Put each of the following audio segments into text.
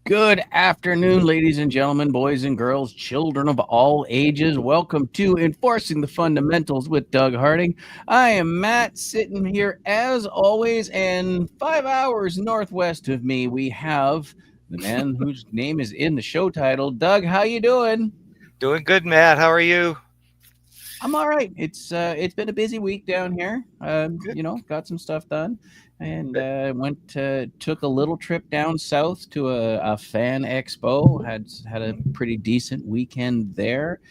Good afternoon, ladies and gentlemen, boys and girls, children of all ages. Welcome to Enforcing the Fundamentals with Doug Harding. I am Matt, sitting here as always, and 5 hours northwest of me, we have the man whose name is in the show title. Doug, how you doing? Doing good, Matt. How are you? I'm all right. It's been a busy week down here. Good. Got some stuff done, and Good. took a little trip down south to a fan expo. Had a pretty decent weekend there.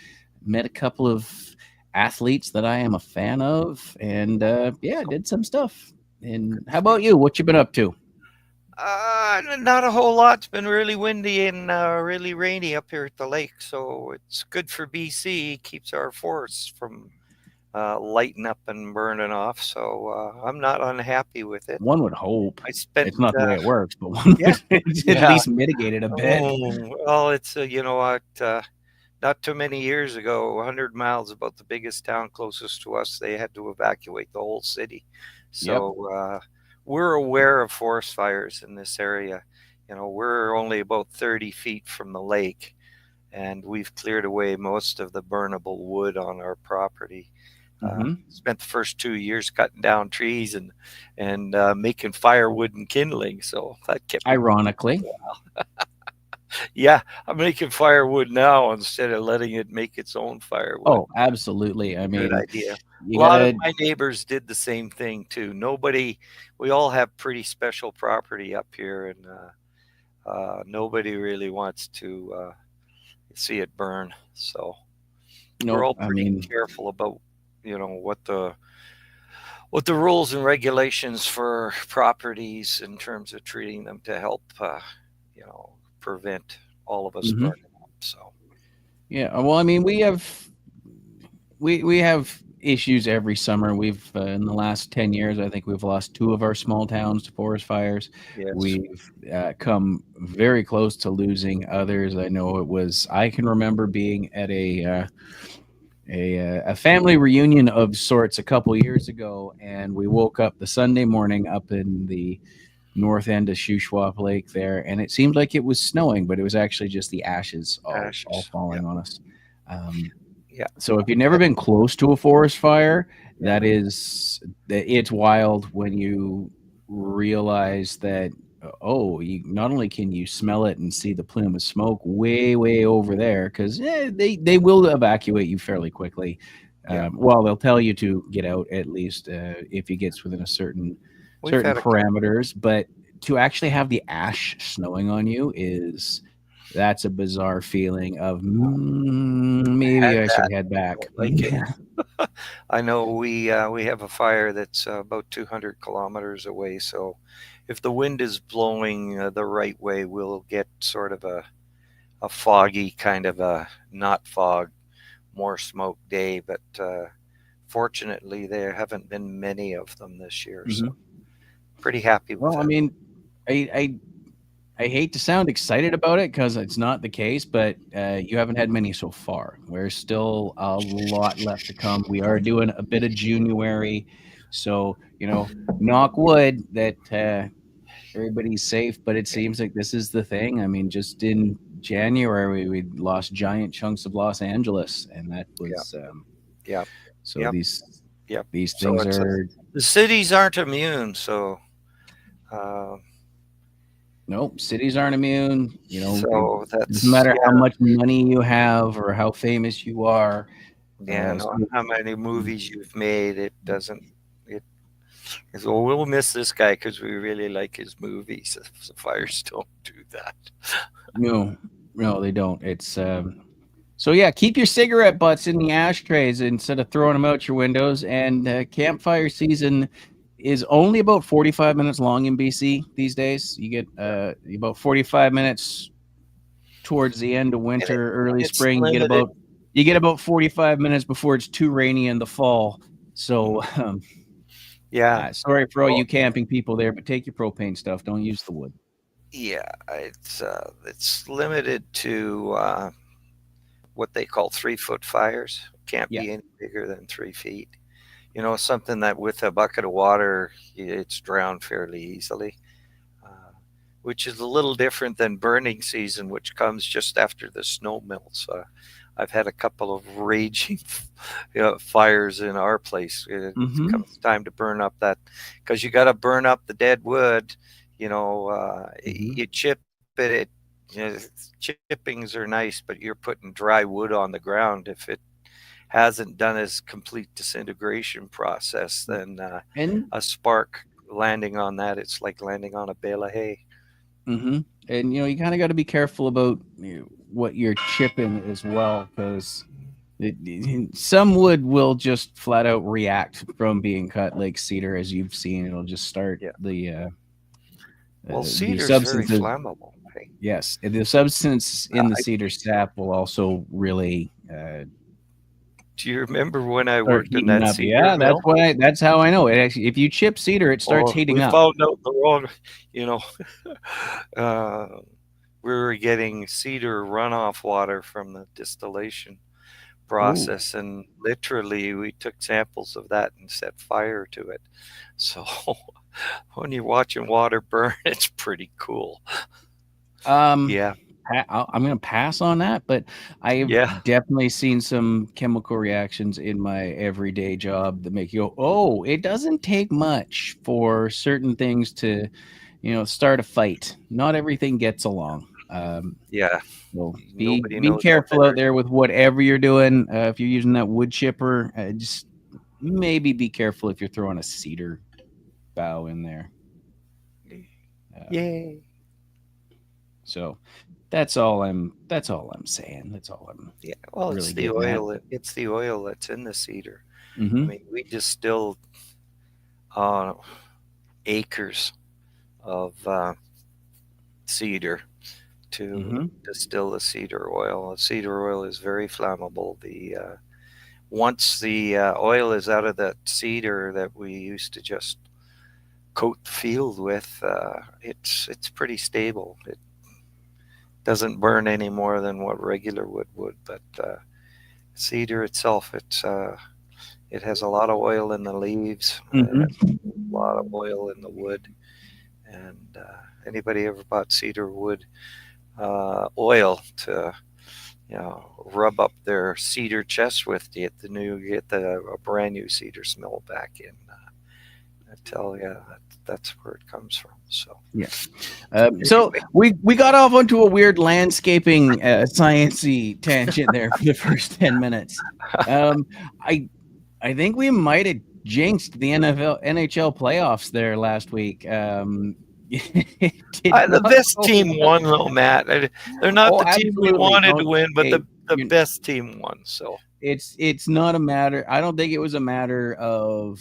Met a couple of athletes that I am a fan of, and yeah, did some stuff. And how about you? What you been up to? Not a whole lot. It's been really windy and really rainy up here at the lake, so it's good for BC. Keeps our forests from lighting up and burning off. So I'm not unhappy with it. One would hope. I spent, It's not the way it works, but one yeah, would at yeah. least mitigate it a bit. Well, it's you know what? Not too many years ago, 100 miles about the biggest town closest to us, they had to evacuate the whole city. Yep. So we're aware of forest fires in this area. We're only about 30 feet from the lake, and we've cleared away most of the burnable wood on our property. Hmm. Spent the first 2 years cutting down trees and making firewood and kindling, so that kept me. Ironically. Yeah, I'm making firewood now instead of letting it make its own firewood. Oh, absolutely. I Good mean, idea. A you lot of gotta. my neighbors did the same thing too. We all have pretty special property up here, and nobody really wants to see it burn. So we're No, all I pretty mean, careful about, what the rules and regulations for properties in terms of treating them to help, you know, prevent all of us mhm. burning up. So Yeah. Well, I mean, we have issues every summer. We've in the last 10 years, I think we've lost two of our small towns to forest fires. yes, We've come very close to losing others. I know it was. I can remember being at a family reunion of sorts a couple years ago, and we woke up the Sunday morning up in the north end of Shuswap Lake there, and it seemed like it was snowing, but it was actually just the ashes all ashes. Yeah, falling on us. Um, yeah, so if you've never been close to a forest fire, yeah, it's wild when you realize that you not only can you smell it and see the plume of smoke way over there because they will evacuate you fairly quickly. yeah. Well, they'll tell you to get out at least if it gets within a certain We've had a couple. parameters, but to actually have the ash snowing on you is that's a bizarre feeling of Had maybe I should that. head back. Don't like it. I know we have a fire that's about 200 kilometers away. So if the wind is blowing the right way, we'll get sort of a foggy kind of a not fog, more smoke day. But fortunately, there haven't been many of them this year. So Hmm. pretty happy with Well, I that. mean, I, I I hate to sound excited about it because it's not the case, but you haven't had many so far. There's still a lot left to come. We are doing a bit of January, so knock wood that everybody's safe. But it seems like this is the thing. I mean, just in January, we lost giant chunks of Los Angeles, and that Yeah, was yeah, so yep, yep. these So things it's are. the cities aren't immune. So uh, Nope, cities aren't immune. It so doesn't that's matter how yeah. much money you have or how famous you are. Yeah, no, School. how many movies you've made, it doesn't. It is, well, we'll miss this guy because we really like his movies. The fires don't do that. No, no, they don't. It's so yeah. Keep your cigarette butts in the ashtrays instead of throwing them out your windows. And campfire season is only about 45 minutes long in BC these days. You get about 45 minutes towards the end of And it, winter, early it's spring. limited. You get about 45 minutes before it's too rainy in the fall. So, Mhm. Yeah. sorry for all Oh, you camping people there, but take your propane stuff. Don't use the wood. yeah. It's limited to what they call 3 foot fires. Can't Yeah. be any bigger than 3 feet. Something that with a bucket of water, it's drowned fairly easily. Uh, which is a little different than burning season, which comes just after the snow melts. I've had a couple of raging fires in our place. It Mm-hmm. comes time to burn up that, because you got to burn up the dead wood. Mm-hmm. You chip it. Chippings are nice, but you're putting dry wood on the ground. If it hasn't done its complete disintegration process, then And a spark landing on that, it's like landing on a bale of hay. mm-hmm. And you kind of got to be careful about what you're chipping as well, because some wood will just flat out react from being cut, like cedar, as you've seen. It'll just start Yeah. Well, the cedar's very substance. flammable. Hey, Yes, the substance in the I, cedar sap will also really do you remember when I start worked in heating that up. cedar Yeah, that's mill? why. That's how I know it. Actually, if you chip cedar, it starts Oh, heating we up. found out the wrong, you know, uh, we were getting cedar runoff water from the distillation Oh, process, and literally we took samples of that and set fire to it. So when you're watching water burn, it's pretty cool. um, Yeah, I'm going to pass on that, but I've yeah, definitely seen some chemical reactions in my everyday job that make you go, "Oh, it doesn't take much for certain things to, start a fight. Not everything gets along." yeah. So Nobody be knows what careful out they're there with whatever you're doing. If you're using that wood chipper, just maybe be careful if you're throwing a cedar bough in there. doing. Um, Yay. so that's all I'm saying. That's all I'm Yeah, well, really getting at. It's the oil that's in the cedar. I Mm-hmm. mean, we distill uh, acres of cedar to Mm-hmm. distill the cedar oil. Cedar oil is very flammable. The Once the oil is out of that cedar that we used to just coat the field with, it's pretty stable. It doesn't burn any more than what regular wood would, but cedar itself, it has a lot of oil in the leaves. It has Mm-hmm. a lot of oil in the wood. And anybody ever bought cedar wood oil to rub up their cedar chest with, you get a brand new cedar smell back in. I tell you, that's where it comes from. So Yeah. So anyway, we got off onto a weird landscaping sciencey tangent there for the first 10 minutes. Um, I I think we might have jinxed the NHL playoffs there last week. It did the not best go team well. won, though, Matt. They're not Oh, the team we absolutely. wanted to Don't. win, but Hey, the best team won. So it's not a matter. I don't think it was a matter of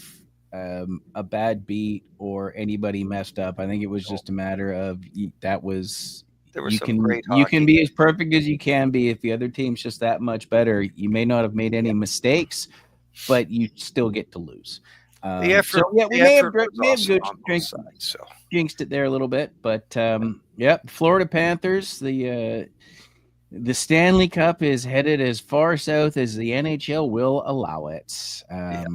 a bad beat or anybody messed up. I think it was no, just a matter of that was there was you some can great you can hockey. be as perfect as you can be if the other team's just that much better. You may not have made Yeah, any mistakes, but you still get to lose. the So effort yeah, we the may have effort was awesome on both sides. So jinxed it there a little bit, but yeah, Florida Panthers, the Stanley Cup is headed as far south as the NHL will allow it. yeah,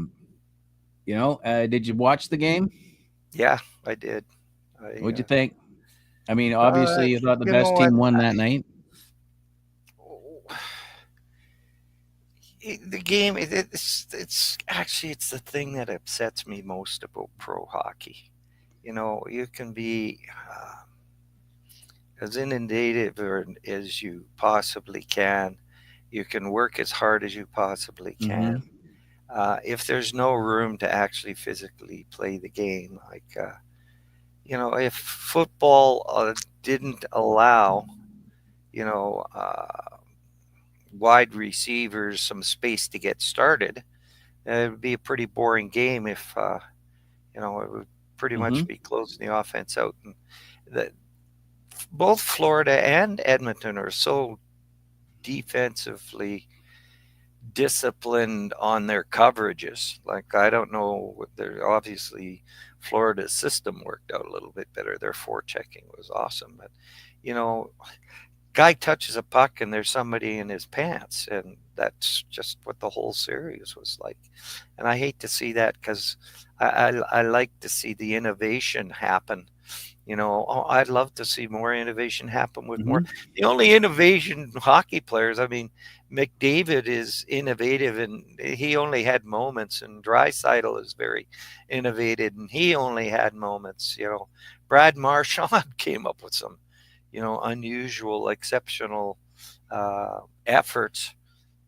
Did you watch the game? yeah, I did. I What'd you think? I mean, uh, obviously, you thought the you know best what? team won that night. The game, it's actually it's the thing that upsets me most about pro hockey. You can be as inundated as you possibly can. You can work as hard as you possibly can. Mm-hmm. If there's no room to actually physically play the game, like if football didn't allow, you know, wide receivers some space to get started, it would be a pretty boring game if it would pretty Mm-hmm. much be closing the offense out. And the, both Florida and Edmonton are so defensively disciplined on their coverages. Like, I don't know, they're obviously Florida's system worked out a little bit better. Their forechecking was awesome, but you know, guy touches a puck and there's somebody in his pants, and that's just what the whole series was like. And I hate to see that, because I like to see the innovation happen I'd love to see more innovation happen with more. Hmm. The only innovation hockey players, I mean, McDavid is innovative and he only had moments, and Draisaitl is very innovative and he only had moments. Brad Marchand came up with some, unusual, exceptional efforts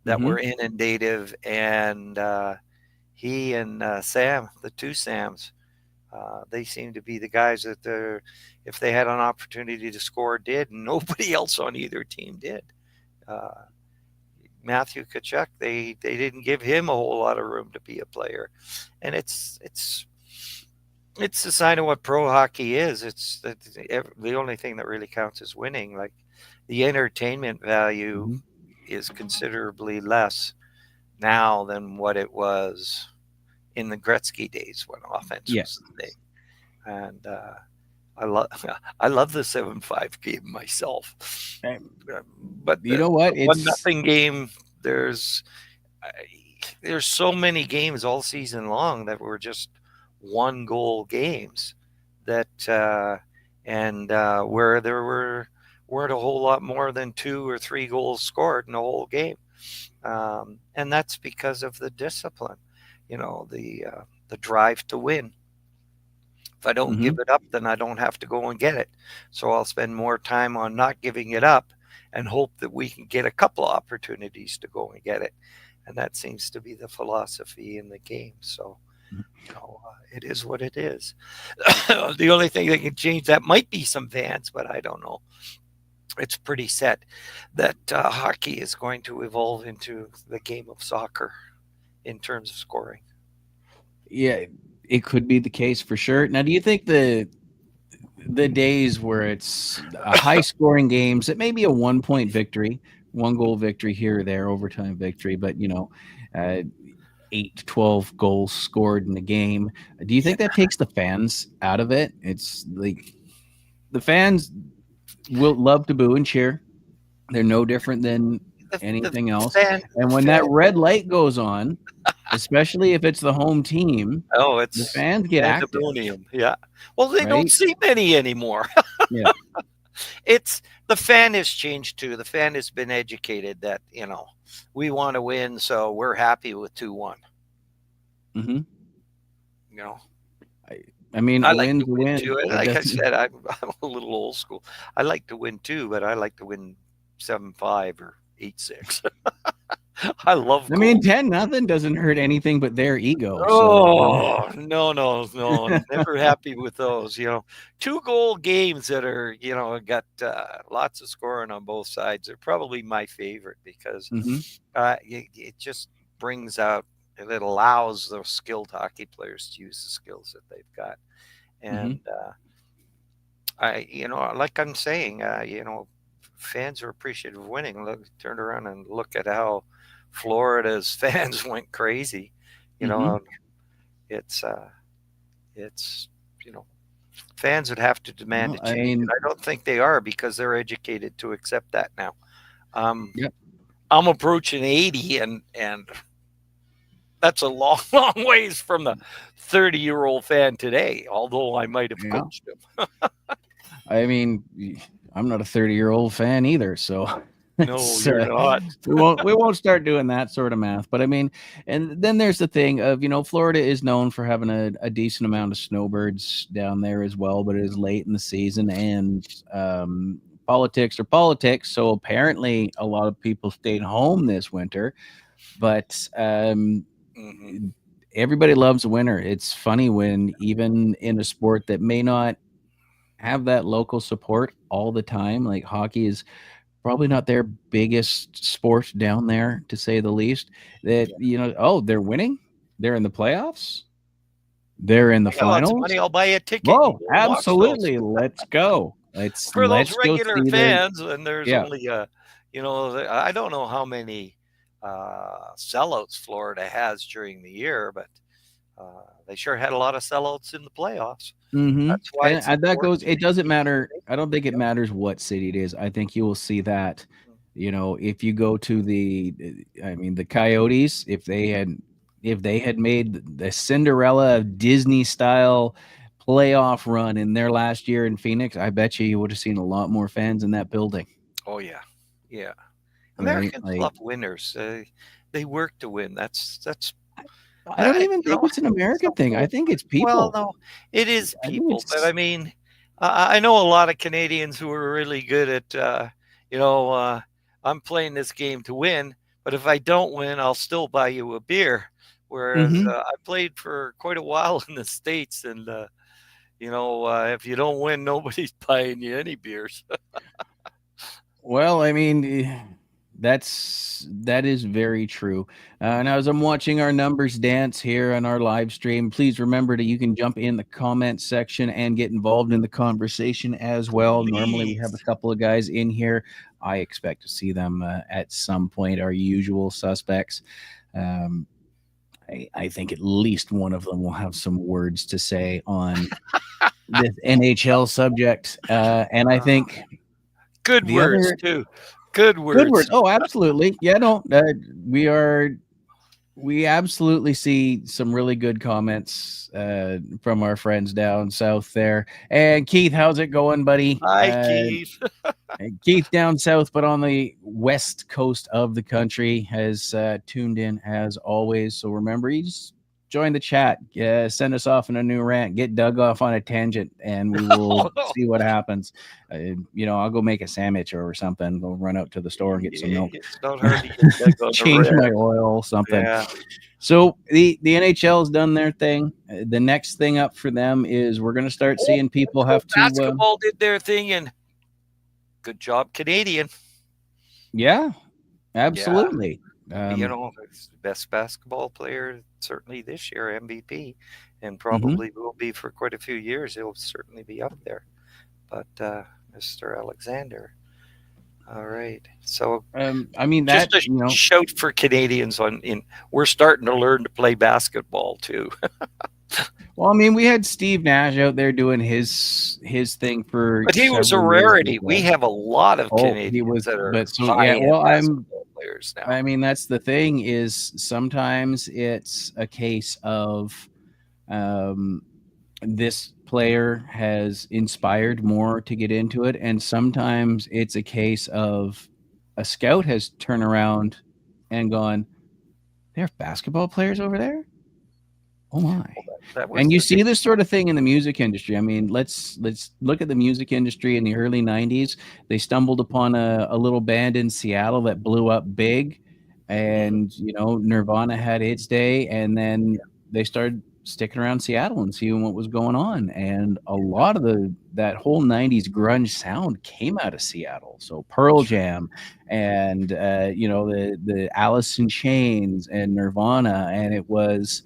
that Hmm. were inundative, and he and Sam, the two Sams, they seem to be the guys that if they had an opportunity to score, did, and nobody else on either team did. Uh, Matthew Kachuk, they didn't give him a whole lot of room to be a player, and it's a sign of what pro hockey is. It's the only thing that really counts is winning. Like the entertainment value Hmm. is considerably less now than what it was in the Gretzky days when offense Yeah. was the thing. And I love I love the 7-5 game myself. But You the know what? one It's nothing game, there's there's so many games all season long that were just one goal games that and where there weren't a whole lot more than 2 or 3 goals scored in the whole game. And that's because of the discipline, the drive to win. If I don't hmm give it up, then I don't have to go and get it. So I'll spend more time on not giving it up and hope that we can get a couple of opportunities to go and get it. And that seems to be the philosophy in the game. So, it is what it is. The only thing that can change that might be some fans, but I don't know. It's pretty set that hockey is going to evolve into the game of soccer in terms of scoring. yeah, it could be the case for sure. Now, do you think the days where it's a high scoring games, it may be a 1 point victory, 1 goal victory here or there, overtime victory, but uh, 8 to 12 goals scored in the game. Do you Yeah, think that takes the fans out of it? It's like the fans will love to boo and cheer. They're no different than the anything else. fan, And when fan. that red light goes on, especially if it's the home team, Oh, the it's fans get active, pandemonium. Yeah. Well, they don't right? see many anymore. Yeah. It's the fan has changed too. The fan has been educated that we want to win, so we're happy with 2-1. Hmm. You know, I, I mean, I a like win's to a win win. too. And It like I doesn't. said, I'm a little old school. I like to win too, but I like to win 7-5 or 8-6. I love I mean, goals. 10-0 doesn't hurt anything but their ego. So Oh, no, no, no. Never happy with those. 2-goal games that are, got lots of scoring on both sides are probably my favorite because hmm it just brings out, it allows those skilled hockey players to use the skills that they've got. hmm And like I'm saying, fans are appreciative of winning. Look, turn around and look at how Florida's fans went crazy. You hmm know, it's it's you know fans would have to demand Well, a I change, and mean, I don't think they are because they're educated to accept that now. Um, yep, I'm approaching 80, and that's a long, long ways from the 30-year-old fan today. Although I might have yeah. coached him. I mean, I'm not a 30-year-old fan either, so No, it's you're not. we won't start doing that sort of math. But I mean, and then there's the thing of Florida is known for having a decent amount of snowbirds down there as well, but it is late in the season and politics are politics. So apparently, a lot of people stayed home this winter, but Hmm. everybody loves a winner. It's funny when even in a sport that may not have that local support all the time. Like hockey is probably not their biggest sport down there, to say the least. That Yeah. oh, they're winning, they're in the playoffs, they're in the I got lots of money. finals. I'll buy a ticket and Whoa, go and watch those. absolutely! Let's go. Let's For those let's go regular see the fans, and there's yeah. only I don't know how many sellouts Florida has during the year, but they sure had a lot of sellouts in the playoffs. Mm-hmm. That's why it's And that important goes. to It doesn't educate the matter. I don't think it nation. matters what city it is. I think you will see that. If you go to I mean, the Coyotes, if they had made the Cinderella Disney style playoff run in their last year in Phoenix, I bet you would have seen a lot more fans in that building, Oh yeah, yeah. right? Americans Like, love winners. They work to win. That's I don't even you think know it's an American some thing. I think it's well, people. no, it is I think people, but I it's mean, I know a lot of Canadians who are really good at you know I'm playing this game to win, but if I don't win, I'll still buy you a beer. Whereas Mhm. I played for quite a while in the States, and if you don't win, nobody's buying you any beers. Well, I mean, that is very true. And as I'm watching our numbers dance here on our live stream, please remember that you can jump in the comment section and get involved in the conversation as well. Normally, we have a Please. couple of guys in here. I expect to see them at some point. Our usual suspects. Um, I think at least one of them will have some words to say on this NHL subject, and I Uh, think Good the words other too. Good good words. words. Oh, absolutely. Yeah, no, we are we absolutely see some really good comments from our friends down south there. And Keith, how's it going, buddy? Hi, Keith. Keith down south, but on the west coast of the country, has tuned in as always. So remember, you just join the chat, send us off in a new rant, get Doug off on a tangent, and we will Oh, no. see what happens. I'll go make a sandwich or something. Go run out to the store and get some milk, It's not hard to get Doug on a change my rant. oil, something. Yeah. So the NHL's done their thing. The next thing up for them is we're going to start Oh, seeing people so have to. basketball did their thing, and good job, Canadian. Yeah, Yeah. absolutely. He's the best basketball player certainly this year, MVP, and Mhm. probably will be for quite a few years. He'll certainly be up there. But Mr. Alexander, all right. So I mean that, just a shout for Canadians on in we're starting to learn to play basketball too. well, I mean, we had Steve Nash out there doing his thing for But he was a several years as rarity. We well. have a lot of Oh, he Canadians was, that are but so yeah. high-end Well, basketball players now. I mean, that's the thing is sometimes it's a case of um, this player has inspired more to get into it, and sometimes it's a case of a scout has turned around and gone, "There are basketball players over there? Oh my." Well, that was And you the big see this sort of thing in the music industry. I mean, let's look at the music industry in the early 90s. They stumbled upon a little band in Seattle that blew up big, and Nirvana had its day, and then they started sticking around Seattle and seeing what was going on. And a lot of that whole 90s grunge sound came out of Seattle. So Pearl that's right. Jam and the Alice in Chains and Nirvana, and it was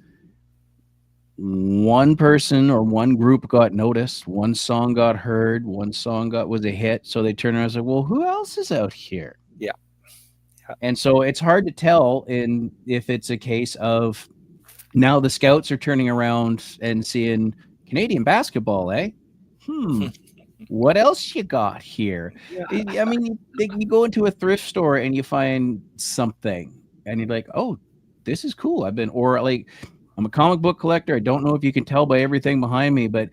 one person or one group got noticed, one song got heard, one song was a hit. So they turned around and said, "Well, who else is out here?" Yeah. Yeah. And so it's hard to tell if it's a case of now the scouts are turning around and seeing Canadian basketball, eh? What else you got here? Yeah. I mean, you go into a thrift store and you find something, and you're like, "Oh, this is cool." Or like, I'm a comic book collector. I don't know if you can tell by everything behind me, but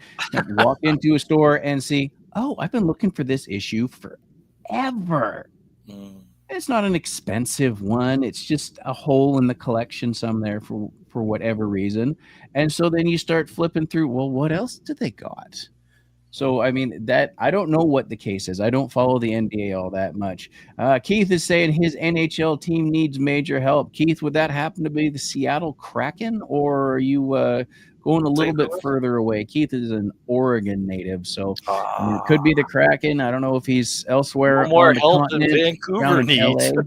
walk into a store and see, "Oh, I've been looking for this issue forever." Mm. It's not an expensive one. It's just a hole in the collection somewhere for whatever reason. And so then you start flipping through, well, what else do they got? So, I mean, that I don't know what the case is. I don't follow the NBA all that much. Keith is saying his NHL team needs major help. Keith, would that happen to be the Seattle Kraken, or are you going a Say little bit who? further away? Keith is an Oregon native, so I mean, it could be the Ah, Kraken. I don't know if he's no elsewhere more on the help than continent, down Vancouver in needs. LA.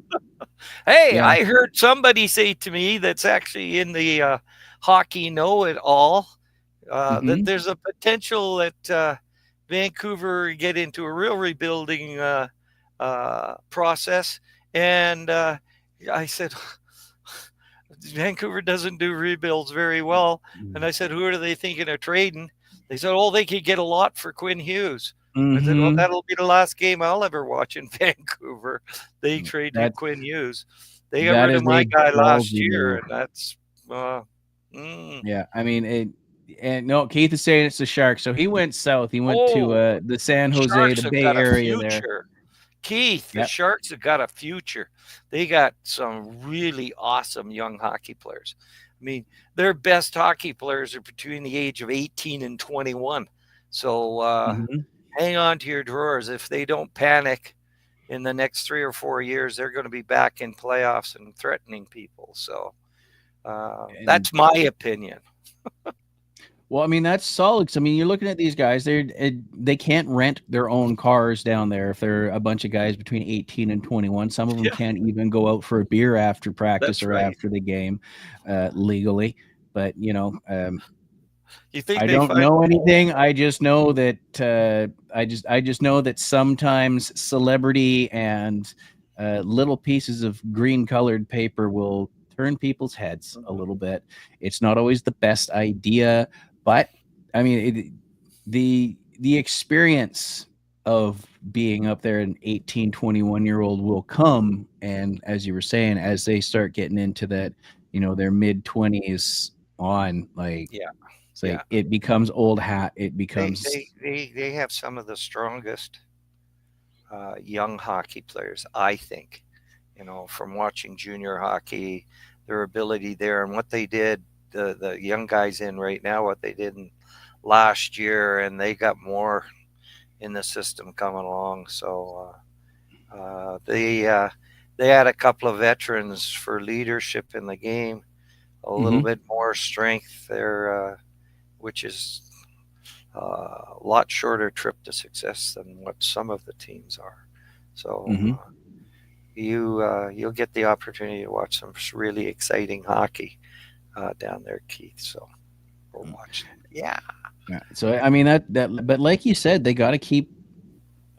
Hey, Yeah. I heard somebody say to me that's actually in the hockey know-it-all that Hmm. there's a potential that Vancouver get into a real rebuilding process. And I said, Vancouver doesn't do rebuilds very well. And I said, who are they thinking of trading? They said, oh, they could get a lot for Quinn Hughes. I said, well, Hmm. that'll be the last game I'll ever watch in Vancouver. They traded That Quinn Hughes. They got that rid is of a my guy last ballsy year, move. and that's Yeah, I mean, And no, Keith is saying it's the Sharks. So he went south. He went to Oh, the San Jose, the Sharks have Bay got a Area there. future. Keith, the Yep. Sharks have got a future. They got some really awesome young hockey players. I mean, their best hockey players are between the age of 18 and 21. So Hmm. hang on to your drawers. If they don't panic in the next 3 or 4 years, they're going to be back in playoffs and threatening people. So And that's my opinion. well, I mean that's solid. 'Cause, I mean, you're looking at these guys. They can't rent their own cars down there if they're a bunch of guys between 18 and 21. Some of them Yeah, can't even go out for a beer after practice that's or right. after the game legally. But You think I they don't find know anything. I just know that I just know that sometimes celebrity and little pieces of green colored paper will turn people's heads a little bit. It's not always the best idea, but I mean the experience of being up there, an 18, 21-year-old will come, and as you were saying, as they start getting into that, their mid 20s on, like, yeah, it's yeah. like it becomes old hat. It They they becomes. they they have some of the strongest young hockey players, I think. From watching junior hockey, their ability there and what they did, the young guys in right now, what they did in last year, and they got more in the system coming along. So they had a couple of veterans for leadership in the game, a little Hmm. bit more strength there, which is a lot shorter trip to success than what some of the teams are. So Hmm. you'll get the opportunity to watch some really exciting hockey down there, Keith. So we'll watch. Yeah, Yeah. So I mean but like you said, they got to keep.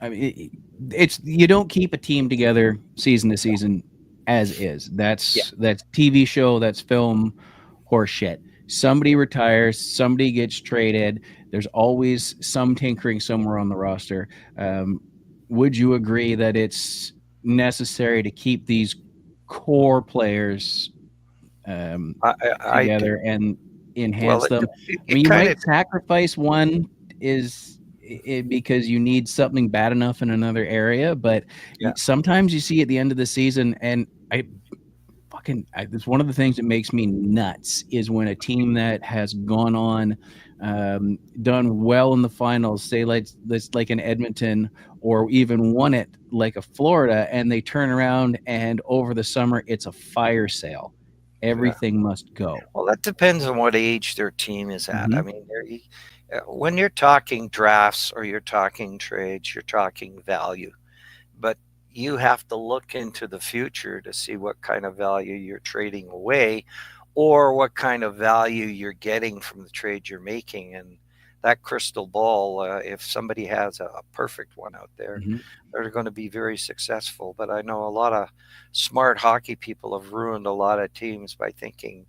I mean, it's you don't keep a team together season to season as is. yeah, That's TV show, that's film, horse shit. Somebody retires, somebody gets traded. There's always some tinkering somewhere on the roster. Um, would you agree that it's necessary to keep these core players I do. together and Well, enhance it, them? it, I mean, it you kind might of sacrifice one because you need something bad enough in another area, but yeah. sometimes you see at the end of the season, and it's one of the things that makes me nuts is when a team that has gone on, done well in the finals, say like an Edmonton, or even won it like a Florida, and they turn around and over the summer it's a fire sale. Yeah. Everything must go. Well, that depends on what age their team is at. I Hmm. mean, when you're talking drafts or you're talking trades, you're talking value. But you have to look into the future to see what kind of value you're trading away or what kind of value you're getting from the trade you're making. And that crystal ball, if somebody has a perfect one out there, Hmm. they're going to be very successful. But I know a lot of smart hockey people have ruined a lot of teams by thinking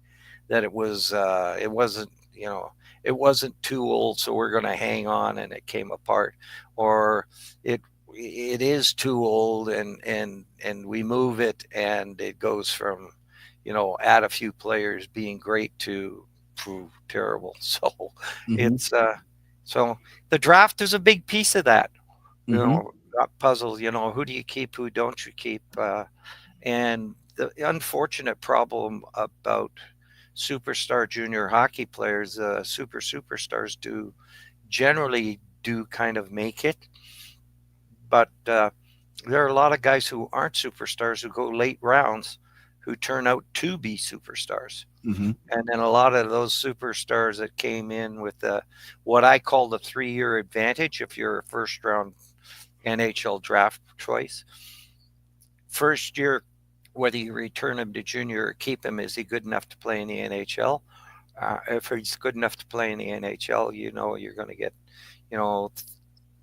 that it wasn't too old, so we're going to hang on, and it came apart, or it it is too old, and we move it, and it goes from add a few players being great to terrible. So Hmm. it's so the draft is a big piece of that, Hmm. that puzzle. Who do you keep, who don't you keep, and the unfortunate problem about superstar junior hockey players, superstars do generally do kind of make it, but there are a lot of guys who aren't superstars who go late rounds who turn out to be superstars. Hmm. And then a lot of those superstars that came in with what I call the 3-year advantage, if you're a first round NHL draft choice, first year, whether you return him to junior or keep him, is he good enough to play in the NHL? If he's good enough to play in the NHL, you're going to get, you know,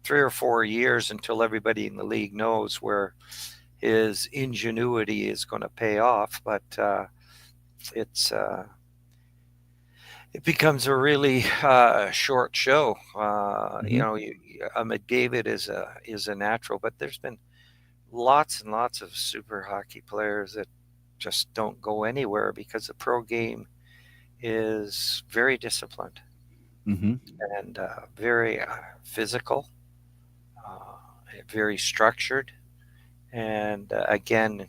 3 or 4 years until everybody in the league knows where his ingenuity is going to pay off. But it's it becomes a really short show. Hmm. McDavid is a natural, but there's been lots and lots of super hockey players that just don't go anywhere because the pro game is very disciplined. Mm-hmm. and very physical, uh, very structured. And again,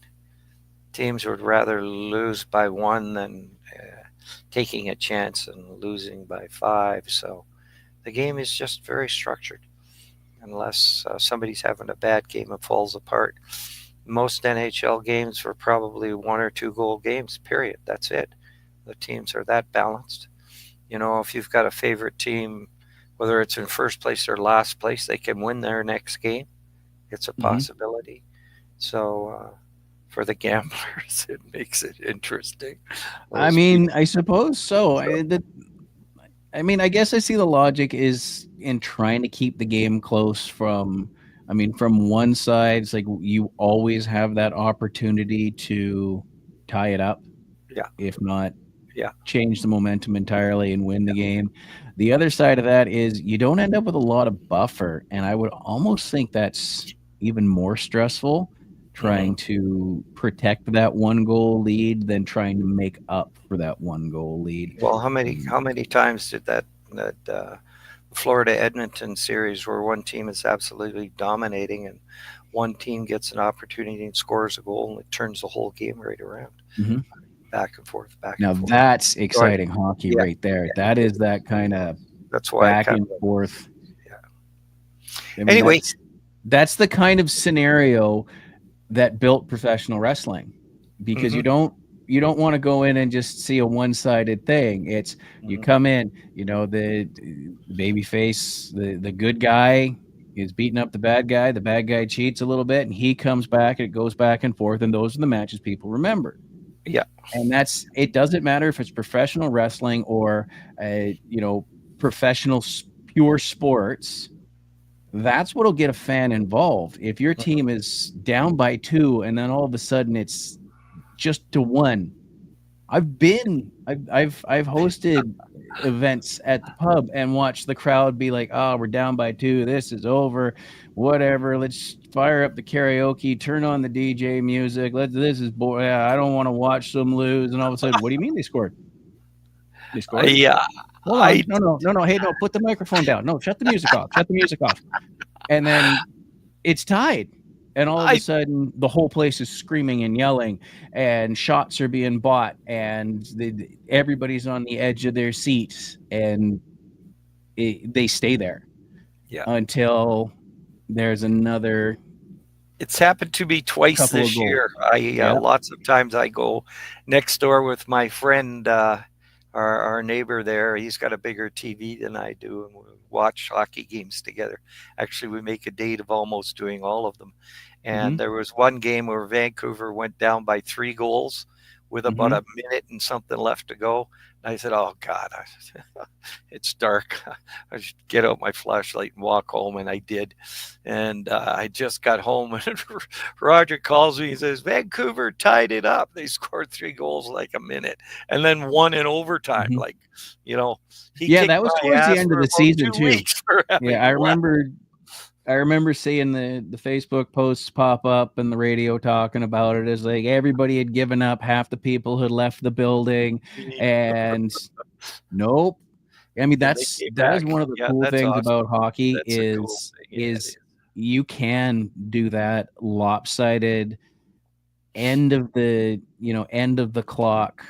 teams would rather lose by one than taking a chance and losing by five. So the game is just very structured. Unless somebody's having a bad game and falls apart, most NHL games were probably 1 or 2 goal games, period. That's it. The teams are that balanced. You know, if you've got a favorite team, whether it's in first place or last place, they can win their next game. It's a Mm-hmm. possibility. So for the gamblers, it makes it interesting. I Those mean, people. I suppose so. I mean, I guess I see the logic is in trying to keep the game close from. I mean, from one side, it's like you always have that opportunity to tie it up, Yeah, if not yeah, change the momentum entirely and win the game. The other side of that is you don't end up with a lot of buffer, and I would almost think that's even more stressful hmm trying to protect that 1 goal lead than trying to make up for that 1 goal lead. Well, how many times did that Florida Edmonton series where one team is absolutely dominating and one team gets an opportunity and scores a goal and it turns the whole game right around, Mhm. back and forth, back and Now forth. that's So I, exciting hockey yeah, right there. yeah, That it is is. that kind of That's why I back kind and of forth. yeah. I mean, Anyway, that's the kind of scenario that built professional wrestling because hmm you don't want to go in and just see a one-sided thing. It's you hmm come in, the baby face, the good guy is beating up the bad guy cheats a little bit and he comes back, it goes back and forth, and those are the matches people remember. yeah, And that's it doesn't matter if it's professional wrestling or professional pure sports. That's what'll get a fan involved. If your mhm, team is down by two and then all of a sudden it's just to one. I've hosted events at the pub and watched the crowd be like, "Oh, we're down by two. This is over. Whatever. Let's fire up the karaoke, turn on the DJ music. This is boy. I don't want to watch them lose." And all of a sudden, what do you mean they scored? They scored? yeah. Hold on. I No, no, no, no. Hey, no, put the microphone down. No, shut the music off. Shut the music off. And then it's tied. And all of a I sudden, the whole place is screaming and yelling, and shots are being bought, and everybody's on the edge of their seats, and they stay there yeah. until there's another It's happened to me twice couple of this goals. year. I Yeah. lots of times I go next door with my friend, our neighbor there. He's got a bigger TV than I do, and we watch hockey games together. Actually, we make a date of almost doing all of them. Mm-hmm. And there was one game where Vancouver went down by 3 goals with about Mm-hmm. a minute and something left to go. And I said, "Oh God, it's dark. I should get out my flashlight and walk home." And I did. And I just got home, and Roger calls me. He says, "Vancouver tied it up. They scored 3 goals like a minute, and then won in overtime." Mm-hmm. Like, you know, he Yeah, kicked that was my towards the ass end of for the about season two too. weeks for Yeah, having I left. remember. I remember seeing the Facebook posts pop up and the radio talking about it as like everybody had given up, half the people had left the building, and nope. I mean, And they came that is back. one of the Yeah, cool that's things awesome. about hockey That's a cool thing. Yeah, it is is. you can do that lopsided end of the clock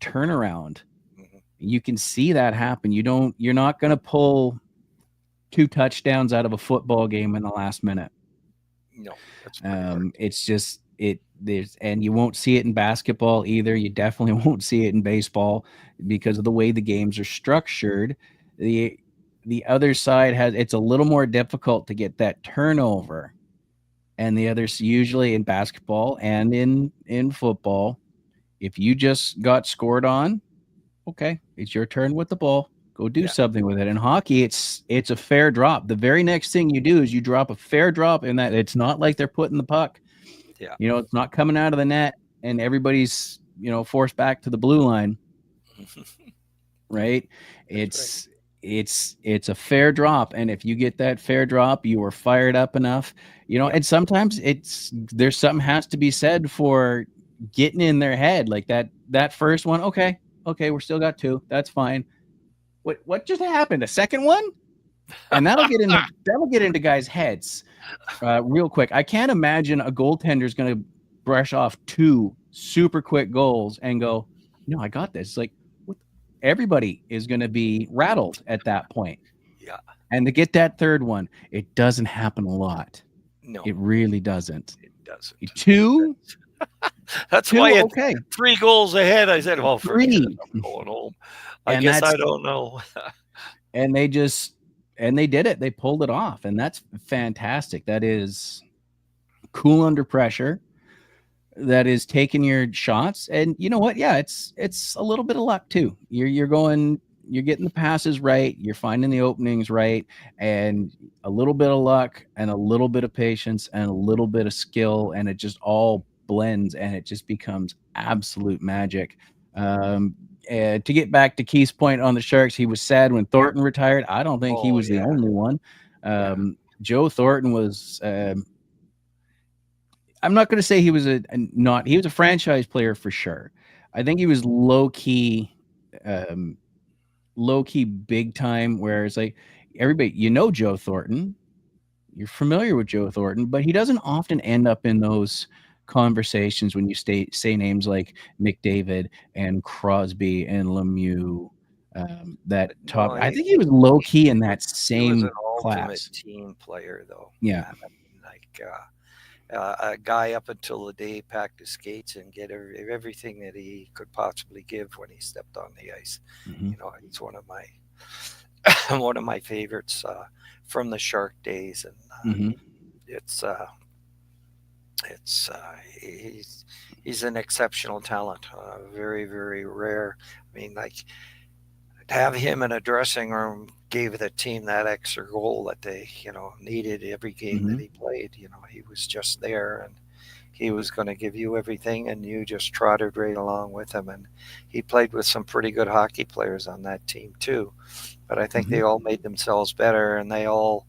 turnaround. Mhm. You can see that happen. You're not going to pull two touchdowns out of a football game in the last minute. No, that's pretty hard. It's just it there's and you won't see it in basketball either. You definitely won't see it in baseball because of the way the games are structured. The the other side has it's a little more difficult to get that turnover. And the others usually in basketball and in football, if you just got scored on, okay, it's your turn with the ball. Go do Yeah, something with it. In hockey, it's a fair drop. The very next thing you do is you drop a fair drop in that it's not like they're putting the puck. yeah. It's not coming out of the net and everybody's, forced back to the blue line, right? That's right. It's a fair drop. And if you get that fair drop, you are fired up enough, Yeah, and sometimes there's something has to be said for getting in their head like that first one. Okay, we're still got two. That's fine. what just happened? A second one? And that'll get into guys' heads real quick. I can't imagine a goaltender is going to brush off two super quick goals and go, "No, I got this." Like what, everybody is going to be rattled at that point. Yeah. And to get that third one, it doesn't happen a lot. No, It really doesn't. it doesn't. Two, That's two, why it's okay. 3 goals ahead. I said, well, forget it. Three, I'm going home. I and guess that's I don't know. and they just and they did it. They pulled it off, and that's fantastic. That is cool under pressure. That is taking your shots, and you know what? Yeah, it's a little bit of luck too. You're getting the passes right, you're finding the openings right, and a little bit of luck, and a little bit of patience, and a little bit of skill, and it just all blends, and it just becomes absolute magic. Um, and to get back to Keith's point on the Sharks, he was sad when Thornton retired. I don't think he Oh, was the yeah. only one. Yeah. Joe Thornton was I'm not going to say he was he was a franchise player for sure. I think he was low key big time. Where it's like everybody, Joe Thornton, you're familiar with Joe Thornton, but he doesn't often end up in those conversations when you say names like McDavid and Crosby and Lemieux. That top, No, I think he was low key in that he was an same ultimate class. team player, though. Yeah. Man. I mean, like a guy up until the day he packed his skates and get everything that he could possibly give when he stepped on the ice. Mm-hmm. He's one of my one of my favorites from the Shark days, and Mm-hmm. it's he's an exceptional talent, very very rare. I mean, like to have him in a dressing room gave the team that extra goal that they needed every game Mm-hmm. that he played. He was just there and he was going to give you everything, and you just trotted right along with him. And he played with some pretty good hockey players on that team too. But I think Mm-hmm. they all made themselves better, and they've all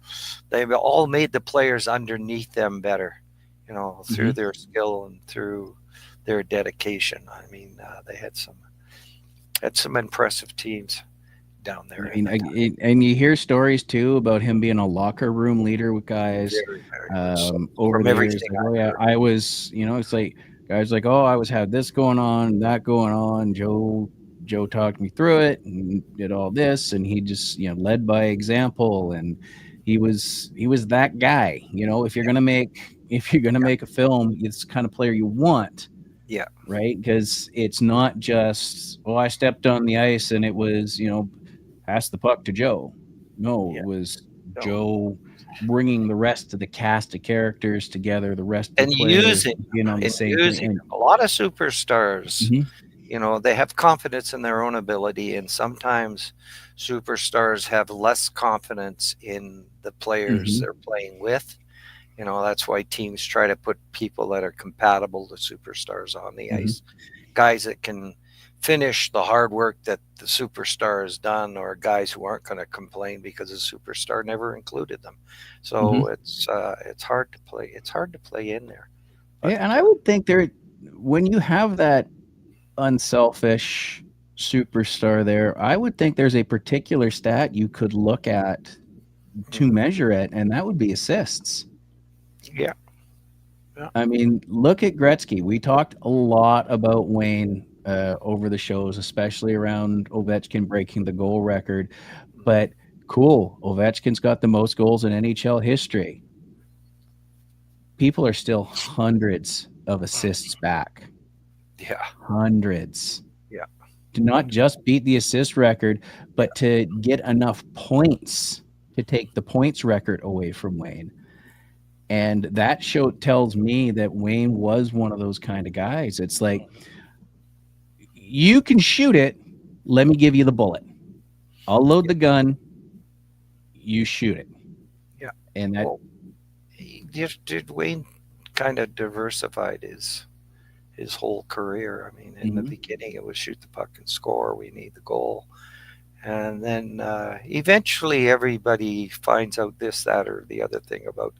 made the players underneath them better, Mm-hmm. through their skill and through their dedication. I mean, they had some impressive teams down I there in mean, the time. and you hear stories too about him being a locker room leader with guys Very, very much so. over From the years. everything Like, oh I've yeah, heard. I was, it's like guys like, oh, I was had this going on, that going on. Joe talked me through it and did all this, and he just led by example, and he was that guy. Yeah, If you're gonna yeah, make a film, it's the kind of player you want, yeah, right? Because it's not just, oh, I stepped on the ice and it was pass the puck to Joe. No, yeah. it was No. Joe bringing the rest of the cast of characters together, the rest of the And players using being on the and same thing. using And them. A lot of superstars, mhm, they have confidence in their own ability, and sometimes superstars have less confidence in the players mhm, they're playing with. That's why teams try to put people that are compatible to superstars on the mhm, ice, guys that can finish the hard work that the superstar has done, or guys who aren't going to complain because the superstar never included them. mhm. So it's hard to play. It's hard to play in there, but Yeah, and I would think when you have that unselfish superstar there, I would think there's a particular stat you could look at to mhm. measure it, and that would be assists. Yeah, yeah, I mean, look at Gretzky. We talked a lot about Wayne over the shows, especially around Ovechkin breaking the goal record. But cool, Ovechkin's got the most goals in NHL history. People are still hundreds of assists back. yeah, Hundreds. yeah, To not just beat the assist record, yeah. but to get enough points to take the points record away from Wayne. And that show tells me that Wayne was one of those kind of guys. It's like, you can shoot it. Let me give you the bullet. I'll load the gun. You shoot it. Yeah. And that, Well, did Wayne kind of diversified his whole career. I mean, in the mhm, beginning, it was shoot the puck and score. We need the goal. And then eventually, everybody finds out this, that, or the other thing about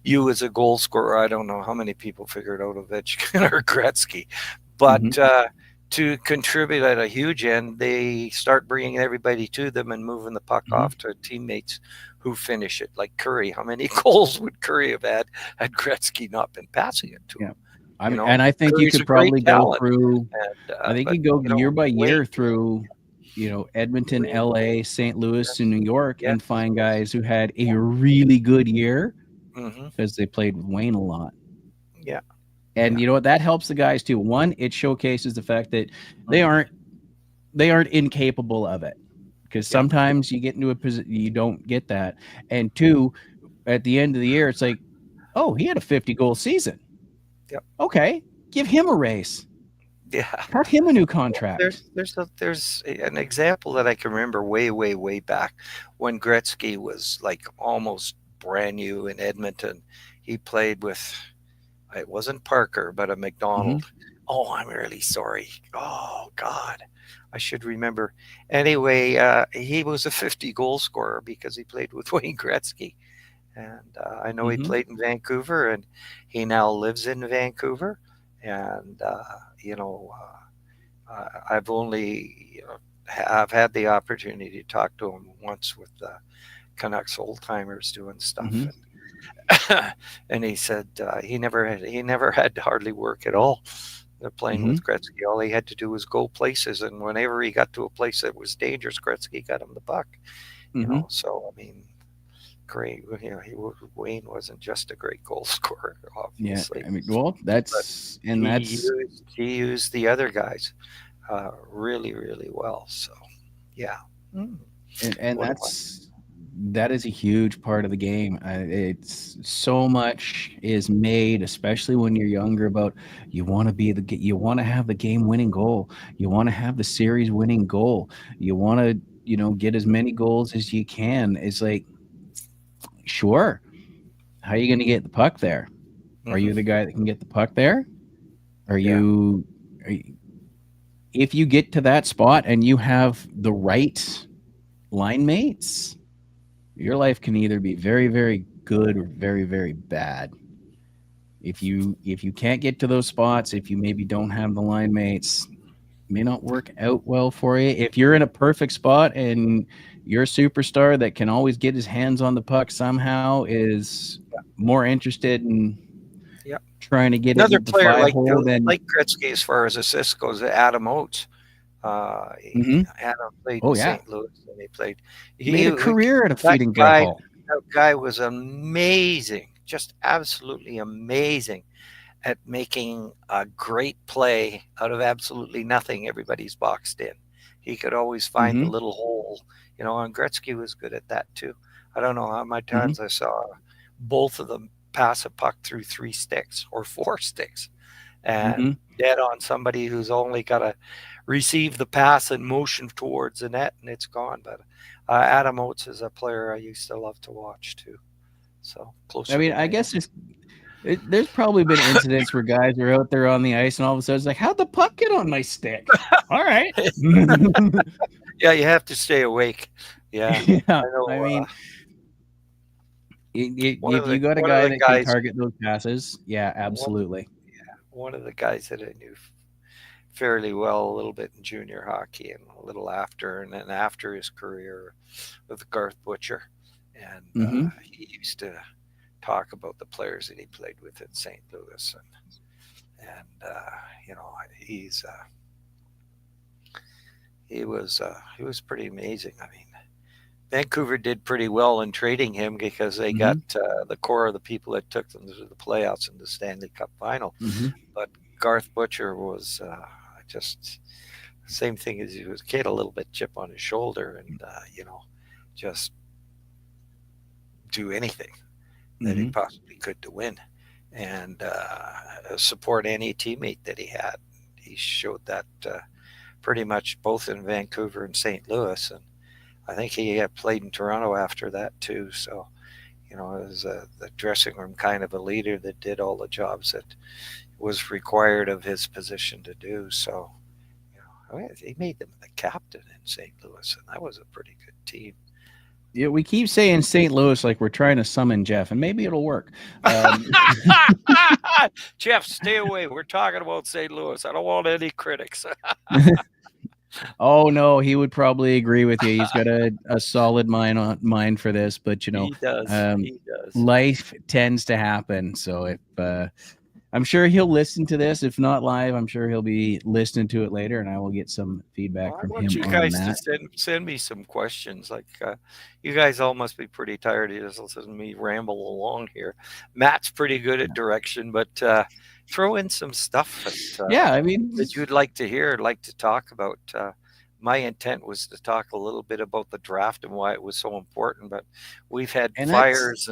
you as a goal scorer. I don't know how many people figured out Ovechkin or Gretzky, mhm, but to contribute at a huge end, they start bringing everybody to them and moving the puck Mhm. off to teammates who finish it. Like Curry, how many goals would Curry have had Gretzky not been passing it to him? Yeah. I You mean, know, and I think you Curry's could a great probably go talent, through and I think but you go you year know, by Wayne, year through, Edmonton, Wayne, LA, St. Louis, and yes, New York yes, and find yes, guys who had a really good year hmm, because they played with Wayne a lot. yeah, And yeah, you know what? That helps the guys too. One, it showcases the fact that they hmm, aren't they aren't incapable of it. Because yeah, sometimes you get into a position you don't get that. And two, at the end of the year, it's like, oh, he had a 50-goal season. yep, Okay, give him a raise. yeah. Cut him a new contract. There's an example that I can remember way back when Gretzky was like almost brand new in Edmonton. He played with, it wasn't Parker, but a Mhm, McDonald. Oh, I'm really sorry. Oh God, I should remember. Anyway, he was a 50 goal scorer because he played with Wayne Gretzky, and I know he mhm, played in Vancouver, and he now lives in Vancouver, and you know. I've only, I've had the opportunity to talk to him once with the Canucks old timers doing stuff, mhm, and and he said he never had to hardly work at all. Playing mhm, with Gretzky, all he had to do was go places, and whenever he got to a place that was dangerous, Gretzky got him the puck. You mhm. know, so I mean, great. You know, Wayne wasn't just a great goal scorer, Yeah, obviously, I mean, well, but he used the other guys really well. So yeah. Mm. and What a one. that is a huge part of the game. It's so much is made, especially when you're younger, about you want to you want to have the game winning goal, you want to have the series winning goal, you want to get as many goals as you can. It's like, sure, how are you going to get the puck there? Are you the Hmm. guy that can get the puck there? Are Yeah. you, are you if you get to that spot and you have the right line mates, your life can either be very, very good or very, very bad. If you can't get to those spots, if you maybe don't have the line mates, it may not work out well for you. If you're in a perfect spot and you're a superstar that can always get his hands on the puck somehow is more interested in Yeah. trying to get it Another into the player five hole than like Gretzky as far as assists goes, Adam Oates. Uh, Mhm. Adam played in Oh yeah, St. Louis, and he played. made a He career out of that feeding Brett guy Hall. that guy was amazing, just absolutely amazing at making a great play out of absolutely nothing. Everybody's boxed in. He could always find the Mhm. little hole, and Gretzky was good at that too. I don't know how many Mhm. times I saw both of them pass a puck through three sticks or four sticks and Mhm. dead on somebody who's only got to receive the pass and motion towards the net and it's gone. But Adam Oates is a player I used to love to watch too. So I closer mean, to I my guess there's probably been incidents where guys are out there on the ice and all of a sudden it's like, how'd the puck get on my stick? All right. Yeah, you have to stay awake. Yeah, Yeah. I I know. mean, if you got a One of guy the that can guys, target those passes, yeah, one absolutely. one of the guys that I knew fairly well, a little bit in junior hockey and a little after, and then after his career with Garth Butcher, and Mhm. he used to talk about the players that he played with in St. Louis, and he was pretty amazing. I mean, Vancouver did pretty well in trading him because they got Mhm. the core of the people that took them to the playoffs and the Stanley Cup final. Mhm. But Garth Butcher was just same thing as he was a kid, a little bit chip on his shoulder, and just do anything that he Mhm. possibly could to win and support any teammate that he had. He showed that pretty much both in Vancouver and St. Louis, and I think he played in Toronto after that too. So as the dressing room kind of a leader that did all the jobs that was required of his position to do. So he made them the captain in St. Louis, and that was a pretty good team. Yeah, we keep saying St. Louis like we're trying to summon Jeff, and maybe it'll work. Um, Jeff, stay away. We're talking about St. Louis. I don't want any critics. oh no, he would probably agree with you. He's got a solid mind for this, but He does. um, He does. life tends to happen. So if I'm sure he'll listen to this, if not live, I'm sure he'll be listening to it later, and I will get some Well, feedback I from want him you on guys to that. send me some questions. Like, you guys all must be pretty tired of just listening to me ramble along here. Matt's pretty good at direction, but throw in some stuff Yeah, I mean, that you'd like to hear, like to talk about. My intent was to talk a little bit about the draft and why it was so important, but we've had and that's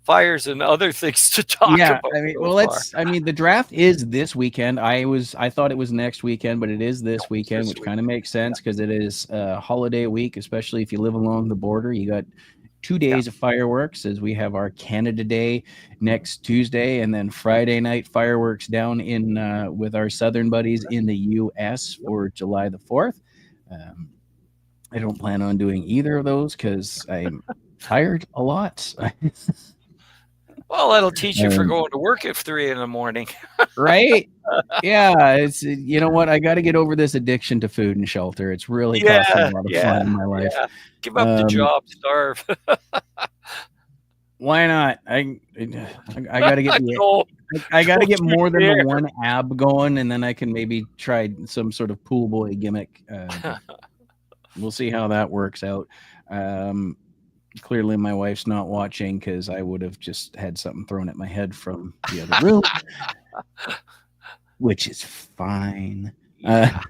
fires and other things to talk yeah. about I mean, so well, far. it's I mean, the draft is this weekend. I thought it was next weekend, but it is No, this it's weekend, this which week. kind of makes Yeah, sense because it is a holiday week, especially if you live along the border. You got 2 days yeah, of fireworks as we have our Canada Day next Tuesday, and then Friday night fireworks down in with our southern buddies in the U.S. yep. for July the 4th. Um, I don't plan on doing either of those because I'm tired a lot. Well, that'll teach you for um, going to work at 3 in the morning. right? Yeah, it's you know what? I got to get over this addiction to food and shelter. It's really costing Yeah, a lot of fun yeah, in my life. yeah. Give up the Um, job, starve. why not? I got to get I the know. I got to Don't get you more than the dare. one ab going, and then I can maybe try some sort of pool boy gimmick. We'll see how that works out. Um, clearly, my wife's not watching because I would have just had something thrown at my head from the other room, which is fine. Yeah,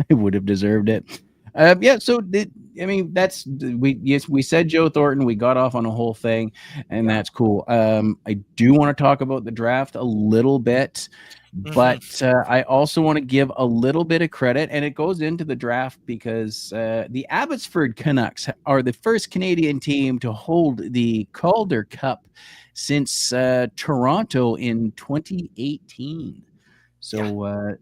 I would have deserved it. Yeah. So I mean, that's we said Joe Thornton. We got off on a whole thing, and yeah. that's cool. I do want to talk about the draft a little bit, Mhm. but I also want to give a little bit of credit, and it goes into the draft because the Abbotsford Canucks are the first Canadian team to hold the Calder Cup since Toronto in 2018. Yeah. So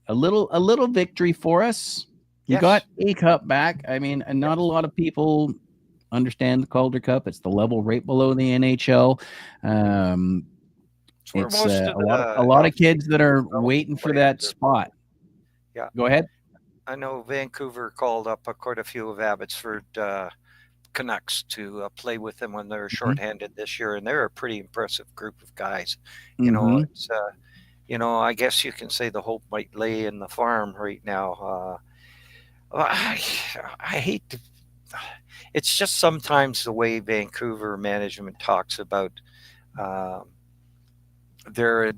a little victory for us. We got Yes. a cup back. I mean, and not a Yes. lot of people understand the Calder Cup. It's the level right below the NHL. Um, It's where it's most of a the lot of kids that are development waiting for players that are from. spot. Yeah. Go ahead. I know Vancouver called up quite a few of Abbotsford Canucks to play with them when they were Hmm. shorthanded this year, and they're a pretty impressive group of guys. Hmm. It's I guess you can say the hope might lay in the farm right now. I, I hate to. It's just sometimes the way Vancouver management talks about um, their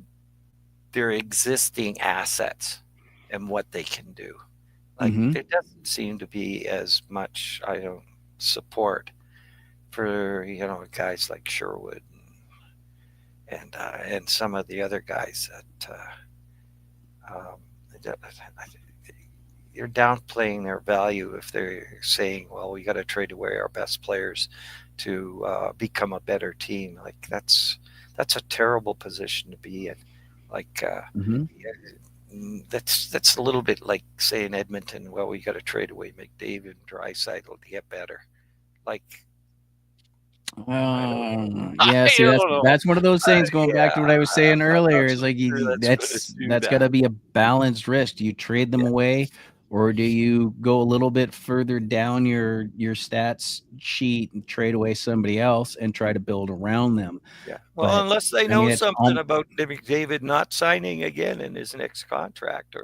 their existing assets and what they can do. Like Hmm. there doesn't seem to be as much I don't support for guys like Sherwood and some of the other guys um, that you're downplaying their value if they're saying, "Well, we got to trade away our best players to become a better team." Like that's a terrible position to be in. Like Hmm. that's a little bit like saying Edmonton. Well, we got to trade away McDavid and Draisaitl to get better. Like I don't know. Yeah. I See, don't that's know. that's one of those things. Going back Yeah, to what I was saying I'm earlier, not is so like sure that's going to do that's got that. to be a balanced risk. Do you trade them Yeah. away, or do you go a little bit further down your stats sheet and trade away somebody else and try to build around them? Yeah. Well, But unless they I mean, know it's something about David not signing again in his next contract,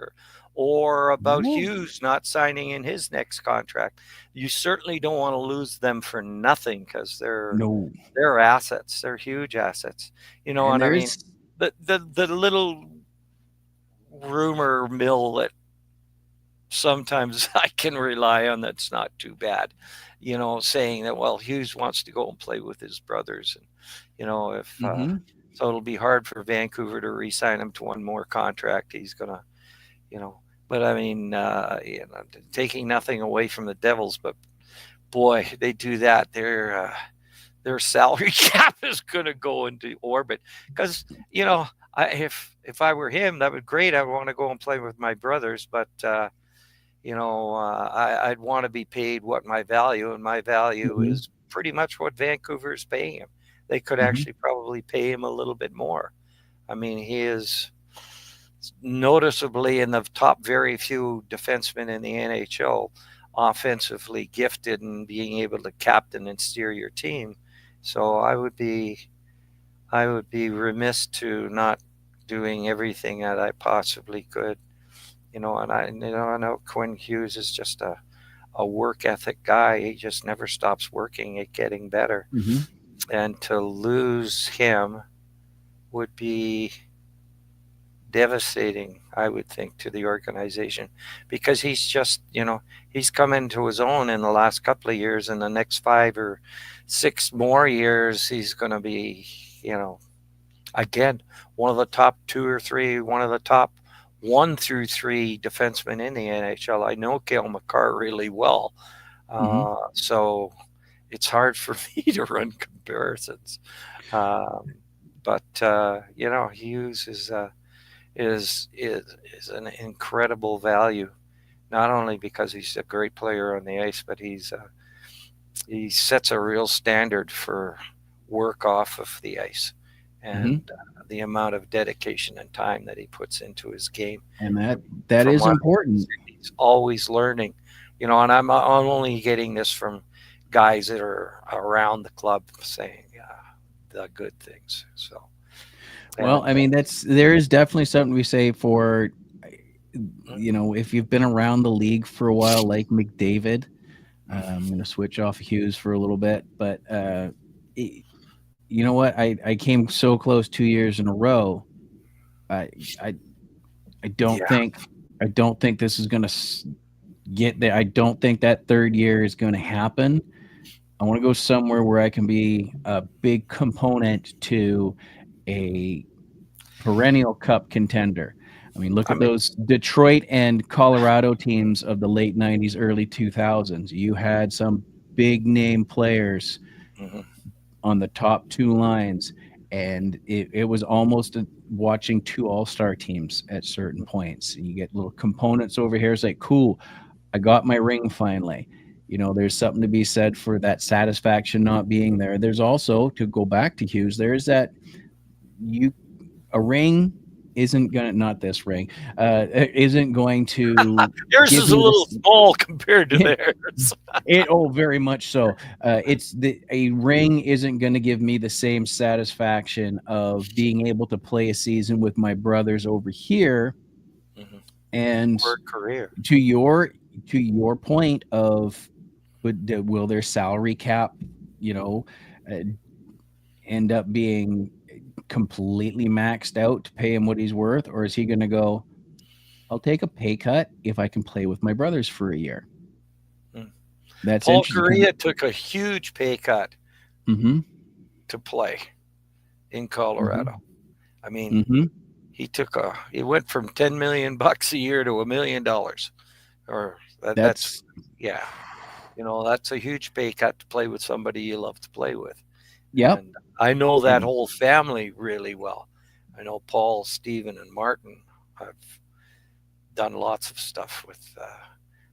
or about no, Hughes not signing in his next contract, you certainly don't want to lose them for nothing because no, they're assets. They're huge assets. and And I mean there's the little rumor mill that sometimes I can rely on that's not too bad. Saying that, well, Hughes wants to go and play with his brothers, and if hmm. so, it'll be hard for Vancouver to re-sign him to one more contract. He's gonna, you know. But I mean, taking nothing away from the Devils, but boy, they do that. Their salary cap is gonna go into orbit because if I were him, that would great. I would want to go and play with my brothers, but I'd want to be paid what my value, and my value Hmm. is pretty much what Vancouver's paying him. They could Hmm. actually probably pay him a little bit more. I mean, he is noticeably in the top very few defensemen in the NHL, offensively gifted and being able to captain and steer your team. So I would be remiss to not doing everything that I possibly could. I know Quinn Hughes is just a work ethic guy. He just never stops working at getting better. Hmm. And to lose him would be devastating, I would think, to the organization, because he's come into his own in the last couple of years. In the next 5 or 6 more years, he's going to be, you know, again, one of the top two or three, one of the top 1 through 3 defensemen in the NHL. I know Cale Makar really well, Hmm. so it's hard for me to run comparisons. Um, but Hughes is an incredible value, not only because he's a great player on the ice, but he sets a real standard for work off of the ice, and Hmm. the amount of dedication and time that he puts into his game. And I that From is what important. he's always learning, and I'm only getting this from guys that are around the club saying the good things. So, Well, and I mean, there is definitely something we say for, if you've been around the league for a while, like McDavid. I'm going to switch off Hughes for a little bit, but it, you know what? I came so close 2 years in a row. I I I don't yeah, think I don't think this is going to get there. I don't think that third year is going to happen. I want to go somewhere where I can be a big component to a perennial cup contender. I mean, look I at mean, those Detroit and Colorado teams of the late 90s, early 2000s. You had some big name players mhm. on the top two lines, and it was almost watching two all-star teams at certain points. And you get little components over here. It's like, cool, I got my ring finally. There's something to be said for that satisfaction not being there. There's also, to go back to Hughes, there's that you a ring isn't gonna not this ring isn't going to Yours give is a me little this. small compared to theirs. Very much so. It's the A ring isn't going to give me the same satisfaction of being able to play a season with my brothers over here. Mhm. And Or career. to your to your point of, but will their salary cap, you know, uh, end up being completely maxed out to pay him what he's worth, or is he going to go, I'll take a pay cut if I can play with my brothers for a year? Mm. That's Paul interesting because. Correa took a huge pay cut Hmm. to play in Hmm. Colorado. I mean, Hmm. he went from $10 million a year to $1 million, or that's That's. yeah, that's a huge pay cut to play with somebody you love to play with. Yep. And I know that And whole family really well. I know Paul, Stephen, and Martin. I've done lots of stuff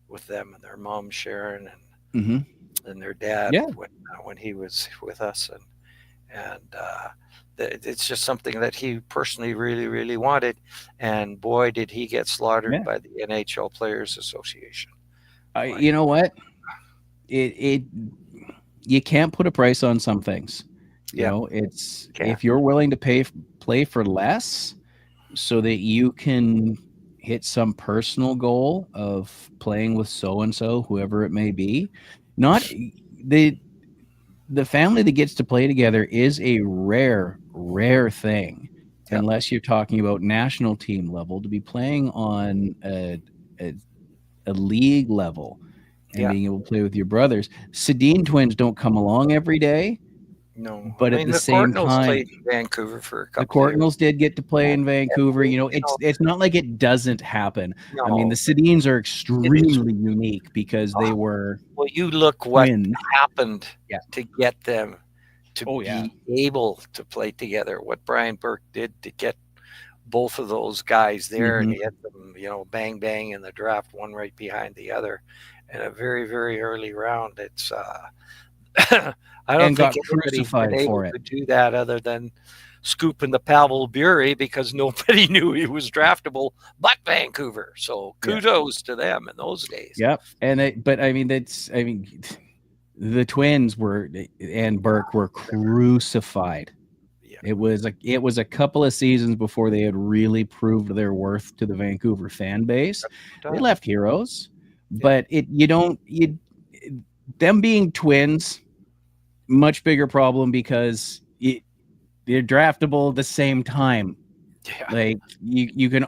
with them and their mom Sharon, hmm. and their dad Yeah. when he was with us, and it's just something that he personally really really wanted, and boy did he get slaughtered Yeah. by the NHL Players Association. You Like, know what? It You can't put a price on some things. yeah, It's can't. if you're willing to play for less so that you can hit some personal goal of playing with so and so, whoever it may be. Not the family that gets to play together is a rare thing, Yeah, unless you're talking about national team level. To be playing on a, a league level and yeah. being able to play with your brothers. Sedin twins don't come along every day, No, but I at mean the the same Cardinals time, played in Vancouver for a the couple of years. Cardinals did get to play And, in and Vancouver. they, It's not like it doesn't happen. I mean, the no, Sedins are it is. extremely unique because they were Well, you look what twins. happened Yeah. to get them to Oh yeah. be able to play together. What Brian Burke did to get both of those guys there, and Hmm. he had them, bang bang in the draft, one right behind the other, in a very very early round. I don't and think got anybody's been crucified able for it. to do that other than scooping the Pavel Bure because nobody knew he was draftable but Vancouver. So Yeah. kudos to them in those days. Yep. But I mean, the Twins were and Burke were crucified. Yeah. It was a couple of seasons before they had really proved their worth to the Vancouver fan base. They left heroes, but them being Twins, much bigger problem because they're draftable at the same time. Yeah. Like you would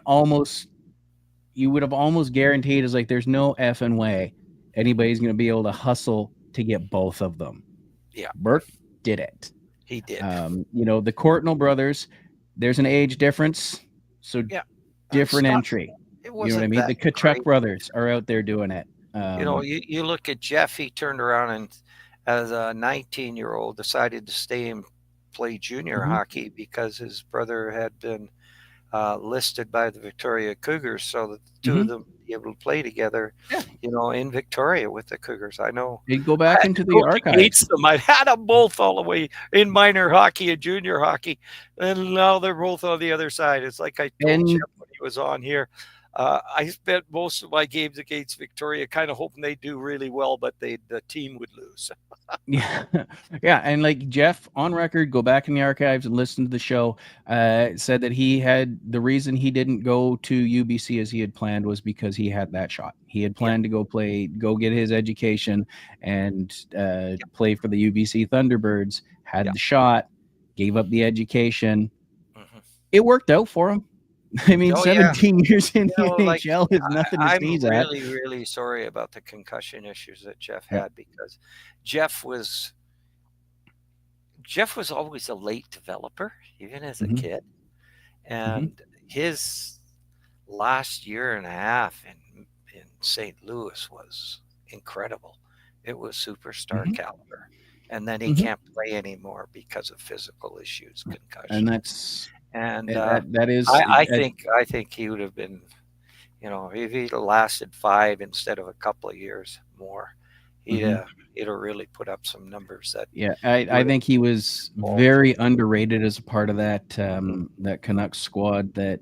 have almost guaranteed is like there's no effing way anybody's going to be able to hustle to get both of them. Yeah. Burke did it. He did. The Courtnall brothers, there's an age difference, so Yeah. different entry. It You know what I wasn't mean? that The Kachuk great. brothers are out there doing it. You look at Jeff, he turned around and as a 19-year-old decided to stay and play junior Mhm. hockey because his brother had been listed by the Victoria Cougars, so that the two of them be able to play together, Yeah. in Victoria with the Cougars. I know. They'd go I back had into to the go archives. against them. I'd had them both all the way in minor hockey and junior hockey, and now they're both on the other side. It's like I told Jeff when he was on here. I spent most of my games against Victoria kind of hoping they do really well, but the team would lose. Yeah. Yeah. And like Jeff on record, go back in the archives and listen to the show, said that the reason he didn't go to UBC as he had planned was because he had that shot. He had planned to go get his education and play for the UBC Thunderbirds, had the shot, gave up the education. Mm-hmm. It worked out for him. I mean, 17 years in the NHL is nothing to sneeze at. I'm really, really sorry about the concussion issues that Jeff had because Jeff was always a late developer, even as a kid. And his last year and a half in St. Louis was incredible. It was superstar caliber. And then he can't play anymore because of physical issues, concussion. And that is. I think he would have been, if he'd have lasted 5 instead of a couple of years more, he'd have really put up some numbers. I think he was very underrated as a part of that that Canucks squad that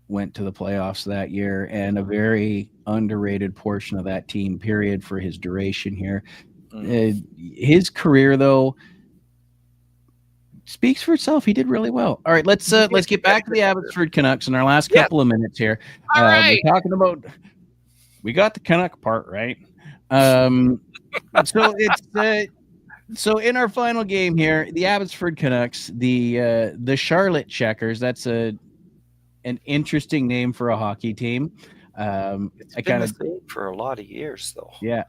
went to the playoffs that year, and a very underrated portion of that team. Period for his duration here. His career though speaks for itself. He did really well. All right, let's get back to the Abbotsford Canucks in our last couple of minutes here. All right. We're talking about we got the Canuck part right. So it's so in our final game here, the Abbotsford Canucks, the Charlotte Checkers. That's an interesting name for a hockey team. It's been the same for a lot of years, though. Yeah,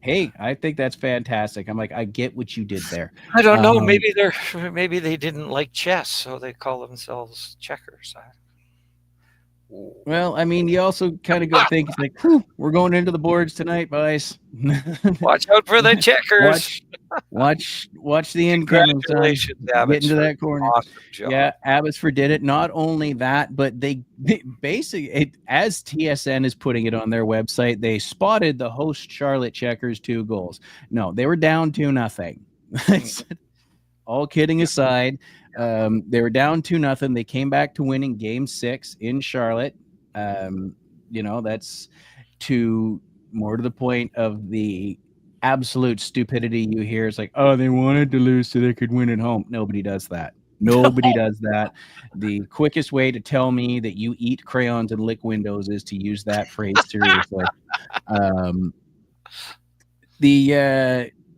Hey, I think that's fantastic. I'm like, I get what you did there. I don't know. Maybe they didn't like chess, so they call themselves Checkers. Well, I mean, you also kind of go think it's like, we're going into the boards tonight, boys. Watch out for the Checkers. Watch the incoming. Congratulations, get into that corner. Awesome job. Yeah, Abbotsford did it. Not only that, but they basically, as TSN is putting it on their website, they spotted the host Charlotte Checkers 2 goals. No, they were down 2-0. All kidding aside, they were down 2-0. They came back to winning Game 6 in Charlotte. That's more to the point of the absolute stupidity you hear. It's like, oh, they wanted to lose so they could win at home. Nobody does that. Nobody does that. The quickest way to tell me that you eat crayons and lick windows is to use that phrase seriously.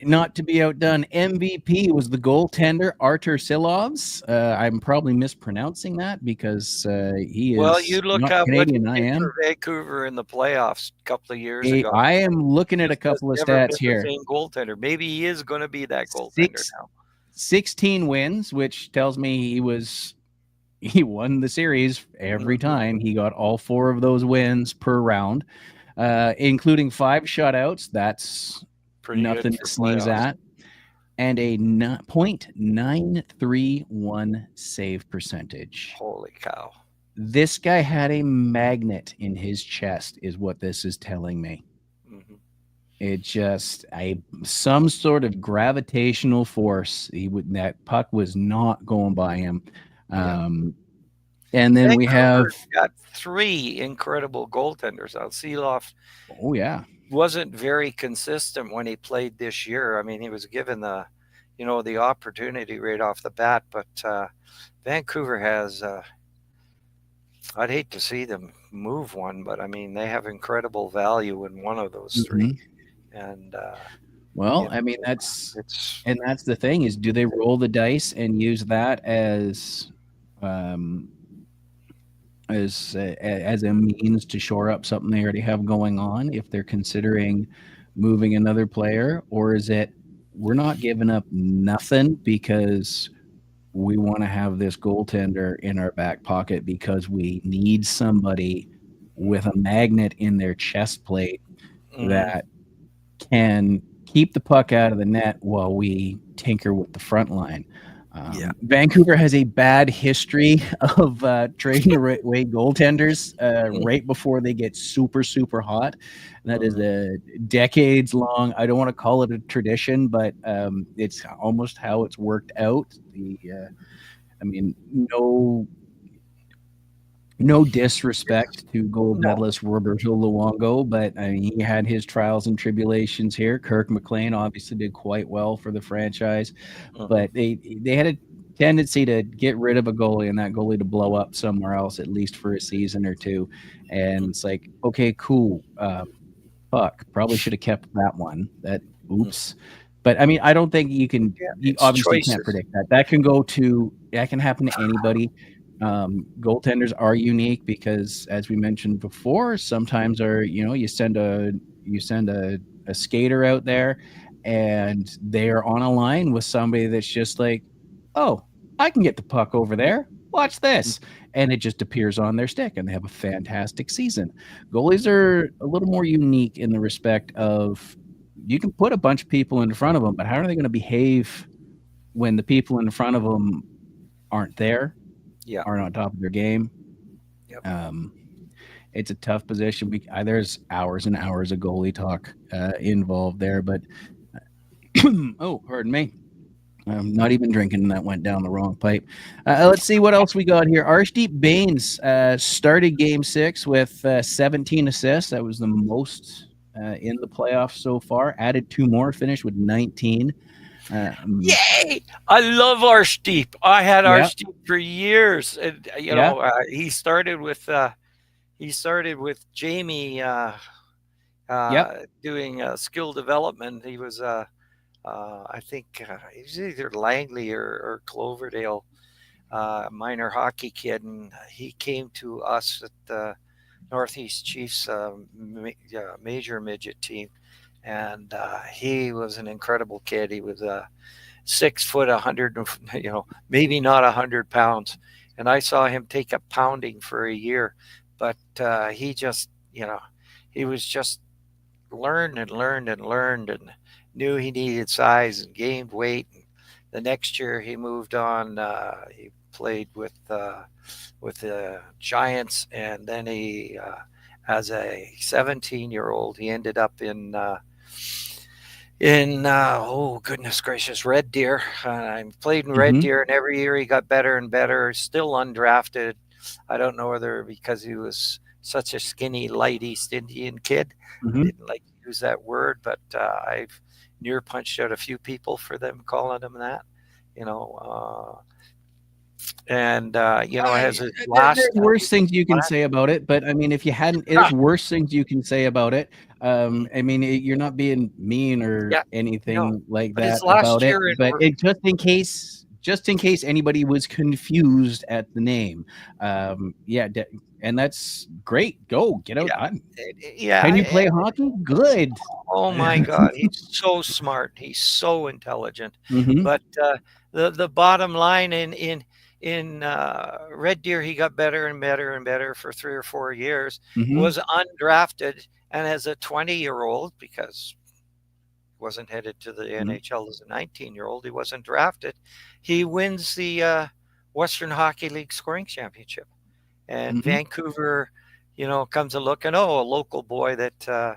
Not to be outdone, MVP was the goaltender Artur Silovs. I'm probably mispronouncing that because he is. Well, you look up Canadian. what he did for Vancouver in the playoffs a couple of years ago. I am looking at a couple of stats here. Same goaltender. Maybe he is going to be that goaltender now. 16 wins, which tells me he won the series every time. He got all 4 of those wins per round, including 5 shutouts. That's pretty nothing to sneeze at. And a .931 save percentage. Holy cow. This guy had a magnet in his chest is what this is telling me. It just some sort of gravitational force. That puck was not going by him. Yeah. Um, and then we have, Vancouver's got three incredible goaltenders. Now, Seeloff oh yeah. wasn't very consistent when he played this year. I mean, he was given the opportunity right off the bat, but Vancouver has. I'd hate to see them move one, but I mean, they have incredible value in one of those three, Mhm. and Well, you I mean, know, it's that's the thing is, do they roll the dice and use that um, as a means to shore up something they already have going on if they're considering moving another player, or is it we're not giving up nothing because we want to have this goaltender in our back pocket because we need somebody with a magnet in their chest plate mm, that can keep the puck out of the net while we tinker with the front line. yeah. Vancouver has a bad history of trading away goaltenders Mm, right before they get super, super hot. That is mm, a decades long. I don't want to call it a tradition, but it's almost how it's worked out. I mean, no disrespect to gold no. medalist Roberto Luongo, but I mean, he had his trials and tribulations here. Kirk McLean obviously did quite well for the franchise, Hmm. but they had a tendency to get rid of a goalie and that goalie to blow up somewhere else, at least for a season or two. And it's like, okay, cool. Fuck, probably should have kept that one. That oops. But I mean, I don't think you can. Yeah, You it's obviously can't choices. predict that. That can happen to anybody. Goaltenders are unique because, as we mentioned before, sometimes you send a skater out there, and they are on a line with somebody that's just like, oh, I can get the puck over there. Watch this, and it just appears on their stick, and they have a fantastic season. Goalies are a little more unique in the respect of you can put a bunch of people in front of them, but how are they going to behave when the people in front of them aren't there, Yeah. aren't on top of their game? Yep. Um, it's a tough position. There's hours and hours of goalie talk involved there, but oh, pardon me. I'm not even drinking, and that went down the wrong pipe. Let's see what else we got here. Arshdeep Bains started Game 6 with 17 assists. That was the most in the playoffs so far. Added two more, finished with 19. Um, Yay! I love Arshdeep. I had yeah, Arshdeep for years, and yeah, he started with Jamie yep. doing skill development. He was I think he was either Langley or Cloverdale minor hockey kid, and he came to us at the Northeast Chiefs major midget team, and he was an incredible kid. He was 6 foot, 100, maybe not 100 pounds, and I saw him take a pounding for a year, but he was just learned and learned and learned and knew he needed size and gained weight. And the next year he moved on. He played with the Giants, and then as a 17-year-old, he ended up in oh goodness gracious, Red Deer. I played in Red Mm-hmm, Deer, and every year he got better and better. Still undrafted. I don't know whether because he was such a skinny, light East Indian kid. I mm-hmm. didn't like to use that word, but I've near punched out a few people for them calling him that. You know, and has his There's last worse things you can say about it, but I mean, if you hadn't, there's worse things you can say about it. I mean, you're not being mean or yeah, no, anything like but his that about last it, year in but just in case anybody was confused at the name, yeah, and that's great. Go get out. yeah, yeah. Can you play hockey? Good. Oh my God, he's so smart. He's so intelligent. Hmm. But the bottom line in Red Deer, he got better and better and better for 3 or 4 years. Hmm. Was undrafted, and as a 20-year-old, because he wasn't headed to the Hmm. NHL as a 19-year-old, he wasn't drafted. He wins the Western Hockey League scoring championship, and Hmm. Vancouver, comes a look and a local boy that.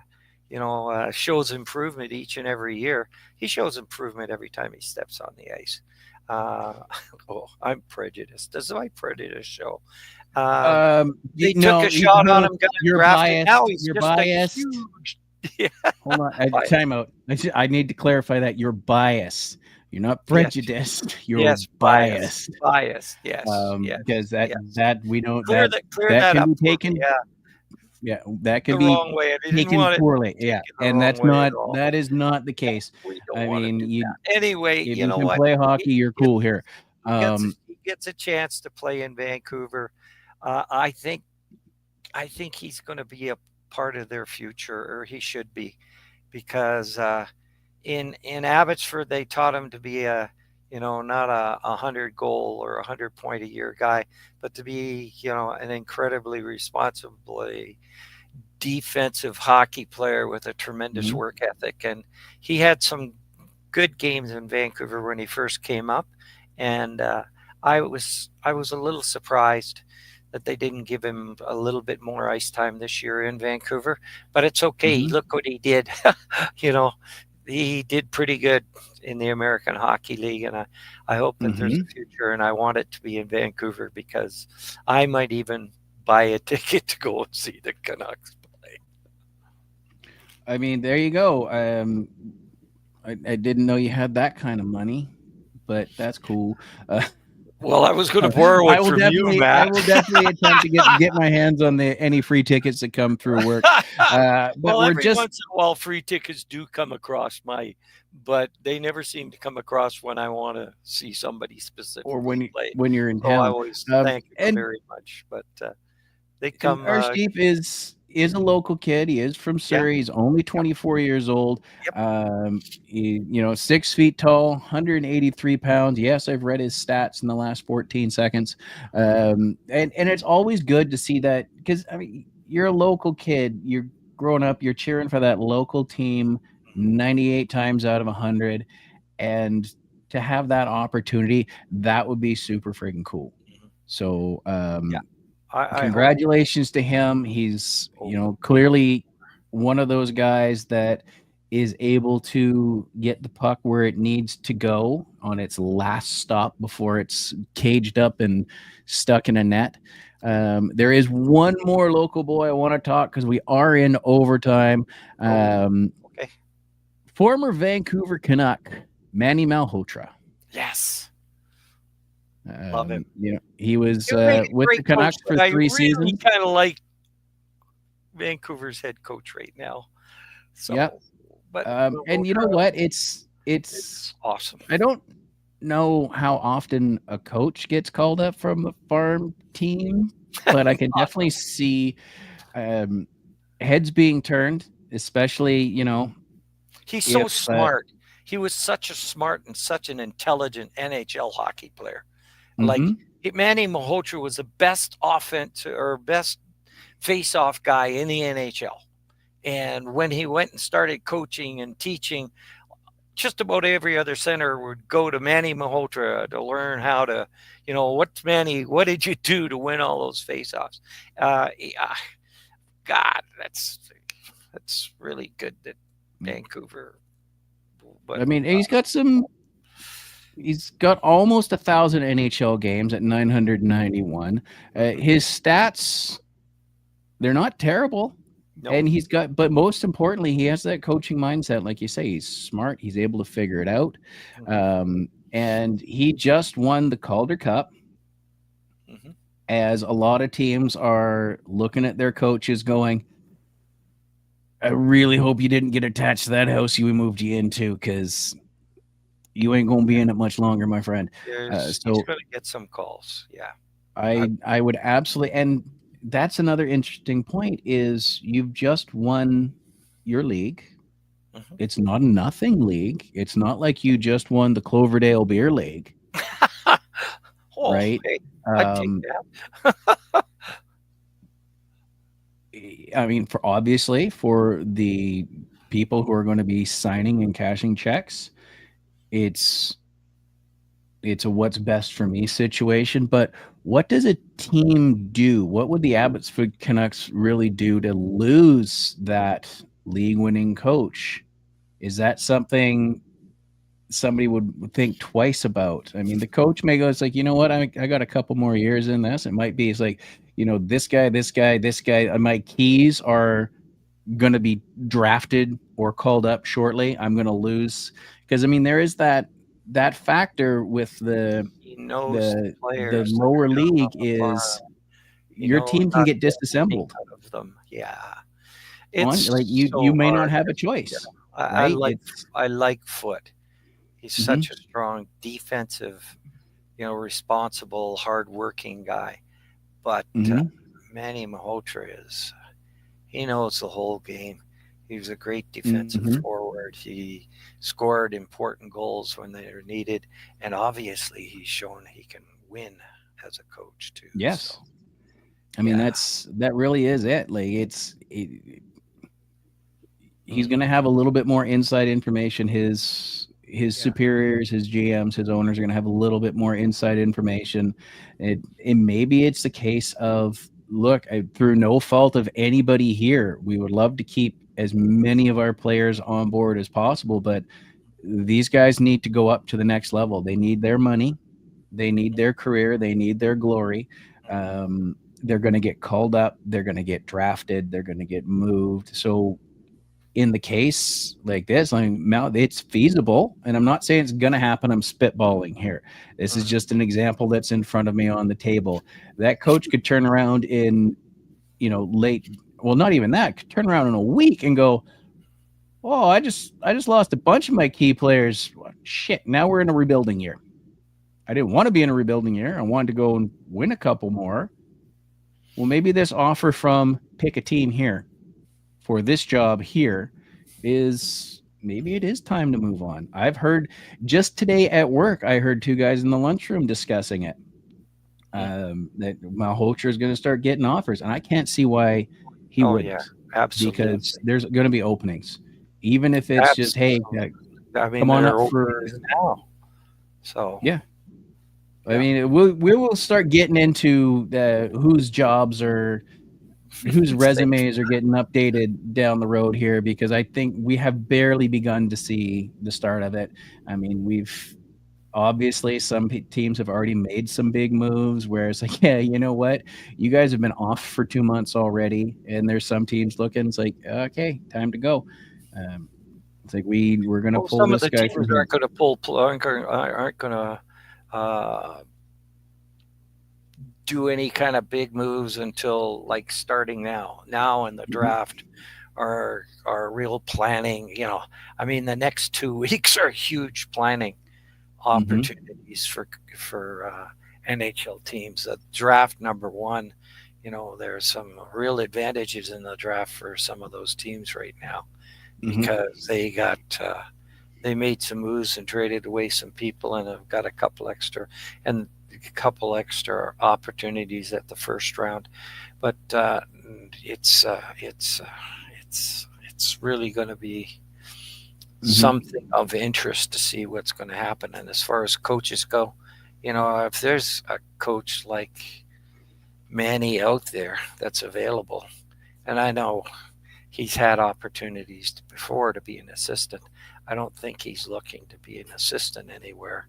shows improvement each and every year. He shows improvement every time he steps on the ice. Uh, oh, I'm prejudiced. Does my prejudice show? Um, they took a No, shot on no, him, got him you're drafted. Now biased. he's You're just a biased. huge. Yeah, Hold on, bias. time out. I need to clarify that you're biased. You're not Yes, prejudiced. You're yes, bias, biased. bias. Yes, yes, Because yes. that we know Clear that that can up be for me. taken. Yeah, Yeah, that can the be wrong way. I didn't taken want it poorly. Yeah, taken the and wrong way at all. that is not the case. We don't I want to mean, do you that. Anyway, if you you know can what? play He hockey, you're gets cool here. he gets a chance to play in Vancouver. I think he's going to be a part of their future, or he should be, because in Abbotsford they taught him to be not a 100 goal or 100 point a year guy, but to be an incredibly responsibly defensive hockey player with a tremendous Mhm, work ethic. And he had some good games in Vancouver when he first came up, and I was a little surprised that they didn't give him a little bit more ice time this year in Vancouver. But it's okay. mhm, Look what he did. you know, he did pretty good in the American Hockey League, and I hope that there's a mhm. future. And I want it to be in Vancouver because I might even buy a ticket to go and see the Canucks play. I mean, there you go. I didn't know you had that kind of money, but that's cool. Well, I was going to borrow it from you, I Matt. will definitely attempt to get my hands on the any free tickets that come through work. But Well, we're every just once in a while, free tickets do come across but they never seem to come across when I want to see somebody or specifically play. when you're in So I town. always Um, thank them and very much. But they and come, our Steve is a local kid. He is from yeah, Surrey. He's only yep, 24 years old. yep. 6 feet tall, 183 pounds. Yes, I've read his stats in the last 14 seconds. And it's always good to see that because I mean you're a local kid. You're growing up. You're cheering for that local team Mhm, 98 times out of 100, and to have that opportunity, that would be super freaking cool. mhm. So Yeah, I hope. congratulations to him. He's, Oh, clearly one of those guys that is able to get the puck where it needs to go on its last stop before it's caged up and stuck in a net. There is one more local boy I want to talk because we are in overtime. oh, Um, okay. Former Vancouver Canuck Manny Malhotra. Yes, love him. He was He'll make a with the great coach, Canucks for but I 3 seasons. really kind of like Vancouver's head coach right now. Yep. So, but And you know Malhotra, what? It's it's awesome. I don't know how often a coach gets called up from a farm team, but I can definitely see um, heads being turned, especially He's so if smart. He was such a smart and such an intelligent NHL hockey player. Like mhm, Manny Malhotra was the best offense or best face-off guy in the NHL. And when he went and started coaching and teaching, just about every other center would go to Manny Malhotra to learn how to, what did you do to win all those face-offs? Yeah, God, that's really good that Vancouver. But I mean, he's got almost 1,000 NHL games at 991. mhm, His stats, they're not terrible. no, And but most importantly, he has that coaching mindset. Like you say, he's smart. He's able to figure it out. mhm, And he just won the Calder Cup, mhm. as a lot of teams are looking at their coaches going, I really hope you didn't get attached to that house we moved you into because you ain't going to be in it much longer, my friend. He's So going to get some calls. Yeah, I, I would absolutely, and that's another interesting point is you've just won your league. mhm. It's not a nothing league. It's not like you just won the Cloverdale Beer League, Oh, right? hey, I'd take Um, that. I mean, for the people who are going to be signing and cashing checks, it's it's a what's best for me situation. But what does a team do? What would the Abbotsford Canucks really do to lose that league winning coach. Is that something somebody would think twice about? I mean, the coach may go, it's like, you know what, I got a couple more years in this. It might be, it's like, this guy, this guy, this guy, my keys are going to be drafted or called up shortly. I'm going to lose. Because, I mean, there is that factor with He knows the the players that lower are down on league the is farm. He your knows team can how to get get anything disassembled out of them. Yeah, on, it's like, you so may not hard. have a You choice, know, right? It's I like Foot. He's mm-hmm, such a strong defensive, responsible, hardworking guy. But mm-hmm, Manny Malhotra he knows the whole game. He was a great defensive mm-hmm. forward. He scored important goals when they were needed, and obviously he's shown he can win as a coach too. So Yes. I mean, yeah, that really is it. Like, he's going hmm to have a little bit more inside information. His yeah, superiors, his GMs, his owners are going to have a little bit more inside information. And maybe it's the case of, look, through no fault of anybody here, we would love to keep as many of our players on board as possible, but these guys need to go up to the next level. They need their money, they need their career, they need their glory. They're going to get called up, they're going to get drafted, they're going to get moved. So in the case like this, I mean, it's feasible, and I'm not saying it's going to happen. I'm spitballing here. This is hmm just an example that's in front of me on the table. That coach could turn around in, late, well, not even that, could turn around in a week and go, oh, I just lost a bunch of my key players. Shit, now we're in a rebuilding year. I didn't want to be in a rebuilding year. I wanted to go and win a couple more. Well, maybe this offer from pick a team here for this job here is, maybe it is time to move on. I've heard just today at work, I heard two guys in the lunchroom discussing it. That Malhotra is going to start getting offers, and I can't see why he oh yeah, wouldn't, because absolutely, there's going to be openings, even if it's just, hey, absolutely. I mean, come on there up are for, openings now. So yeah. I yeah, mean, we will start getting into whose jobs are, whose safe. resumes are getting updated down the road here, because I think we have barely begun to see the start of it. I mean, we've obviously, some teams have already made some big moves where it's like, yeah, you know what, you guys have been off for 2 months already, and there's some teams looking, it's like, okay, time to go. Um, it's like, we're gonna Well, pull some of this the guy teams from here. aren't going to aren't going to uh, do any kind of big moves until like starting now. Now in the Hmm. draft are real planning. I mean, the next 2 weeks are huge planning Hmm. opportunities for NHL teams. The draft number one. There's some real advantages in the draft for some of those teams right now Hmm. because they made some moves and traded away some people and have got a couple extra opportunities at the first round. But it's really going to be Hmm. something of interest to see what's going to happen. And as far as coaches go, if there's a coach like Manny out there that's available, and I know he's had opportunities before to be an assistant. I don't think he's looking to be an assistant anywhere.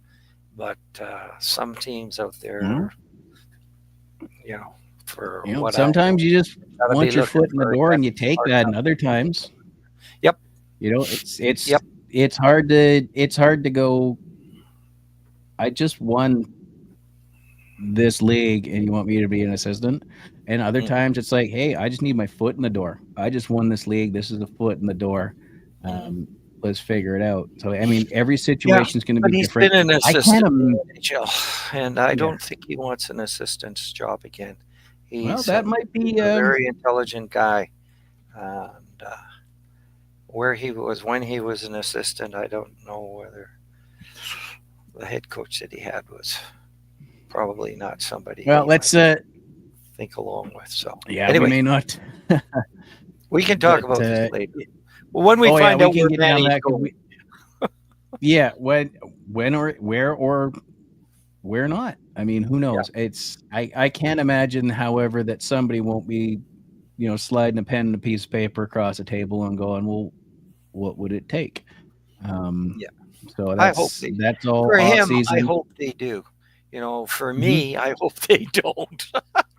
But some teams out Well, there, you know, for what I sometimes you just got to be want your looking foot in the for a door and you deputy take that, and part-time other coach. times, Yep, it's yep. hard to go, I just won this league and you want me to be an assistant. And other Mm-hmm, times it's like, hey, I just need my foot in the door. I just won this league. This is a foot in the door. mm-hmm. Um, let's figure it out. So, I mean, every Yeah, situation is going to but be he's different. been an I can't, assistant in the NHL, and I yeah. don't think he wants an assistant's job again. Well, He's that might be, a very intelligent guy, and where he was when he was an assistant, I don't know whether the head coach that he had was probably not somebody well, he might let's, think along with. So yeah, we anyway, may not, we can talk but, about this later. Well, when we oh yeah, find we out can where get down to Manny's that because going. yeah, when or where or where not. I mean, who Yeah. knows? I can't imagine, however, that somebody won't be sliding a pen and a piece of paper across a table and going, well, what would it take? Um, Yeah. so I hope that's they. that's all For off him, I season. hope they do. For Hmm. me, I hope they don't.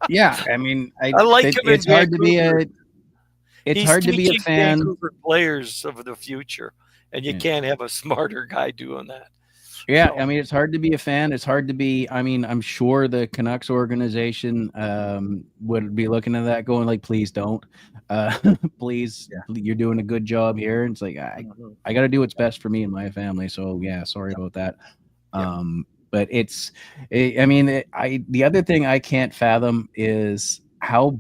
Yeah, I mean, I like it, him in it's hard to be Vancouver. a it's He's hard to be a teaching fan. Vancouver players of the future, and you Yeah. can't have a smarter guy doing that. Yeah, I So, mean, it's hard to be a fan. It's hard to be. I mean, I'm sure the Canucks organization would be looking at that, going like, "Please don't, uh, please, yeah. you're doing a good job here." And it's like Mhm. I got to do what's best for me and my family. So yeah, sorry Yep. about that. Yep. But I mean, the other thing I can't fathom is how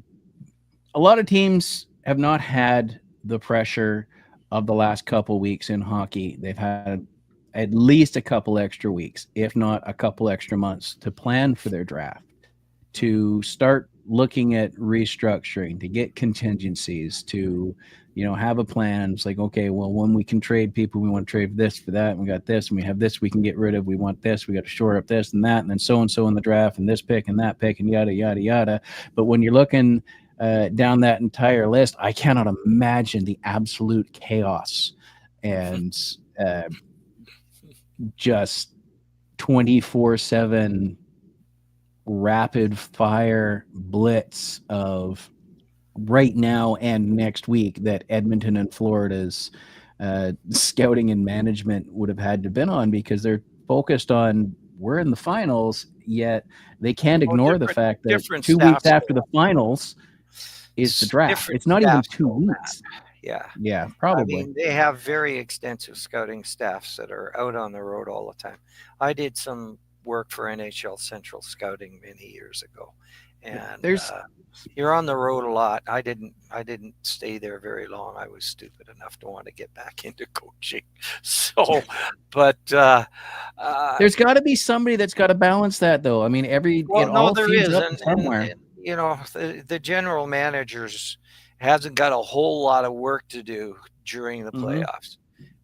a lot of teams have not had the pressure of the last couple weeks in hockey. They've had at least a couple extra weeks, if not a couple extra months, to plan for their draft, Mhm. to start looking at restructuring, to get contingencies, to have a plan. It's like, okay, well, when we can trade people, we want to trade this for that, and we got this, and we have this we can get rid of. We want this, we got to shore up this and that, and then so and so in the draft, and this pick and that pick, and yada yada yada. But when you're looking down that entire list, I cannot imagine the absolute chaos and uh, just 24/7 rapid fire blitz of right now and next week that Edmonton and Florida's scouting and management would have had to been on, because they're focused on we're in the finals, yet they can't Oh, ignore the different fact that different 2 weeks staffs after the finals is the draft. different It's not even staffs two go, Matt. weeks. Yeah. Yeah, I probably. mean, they have very extensive scouting staffs that are out on the road all the time. I did some work for NHL Central Scouting many years ago, and There's you're on the road a lot. I didn't stay there very long. I was stupid enough to want to get back into coaching. So, but uh, there's got to be somebody that's got to balance that, though. I mean, it well, no, all there feeds is, up to and somewhere. the general managers hasn't got a whole lot of work to do during the Hmm. playoffs,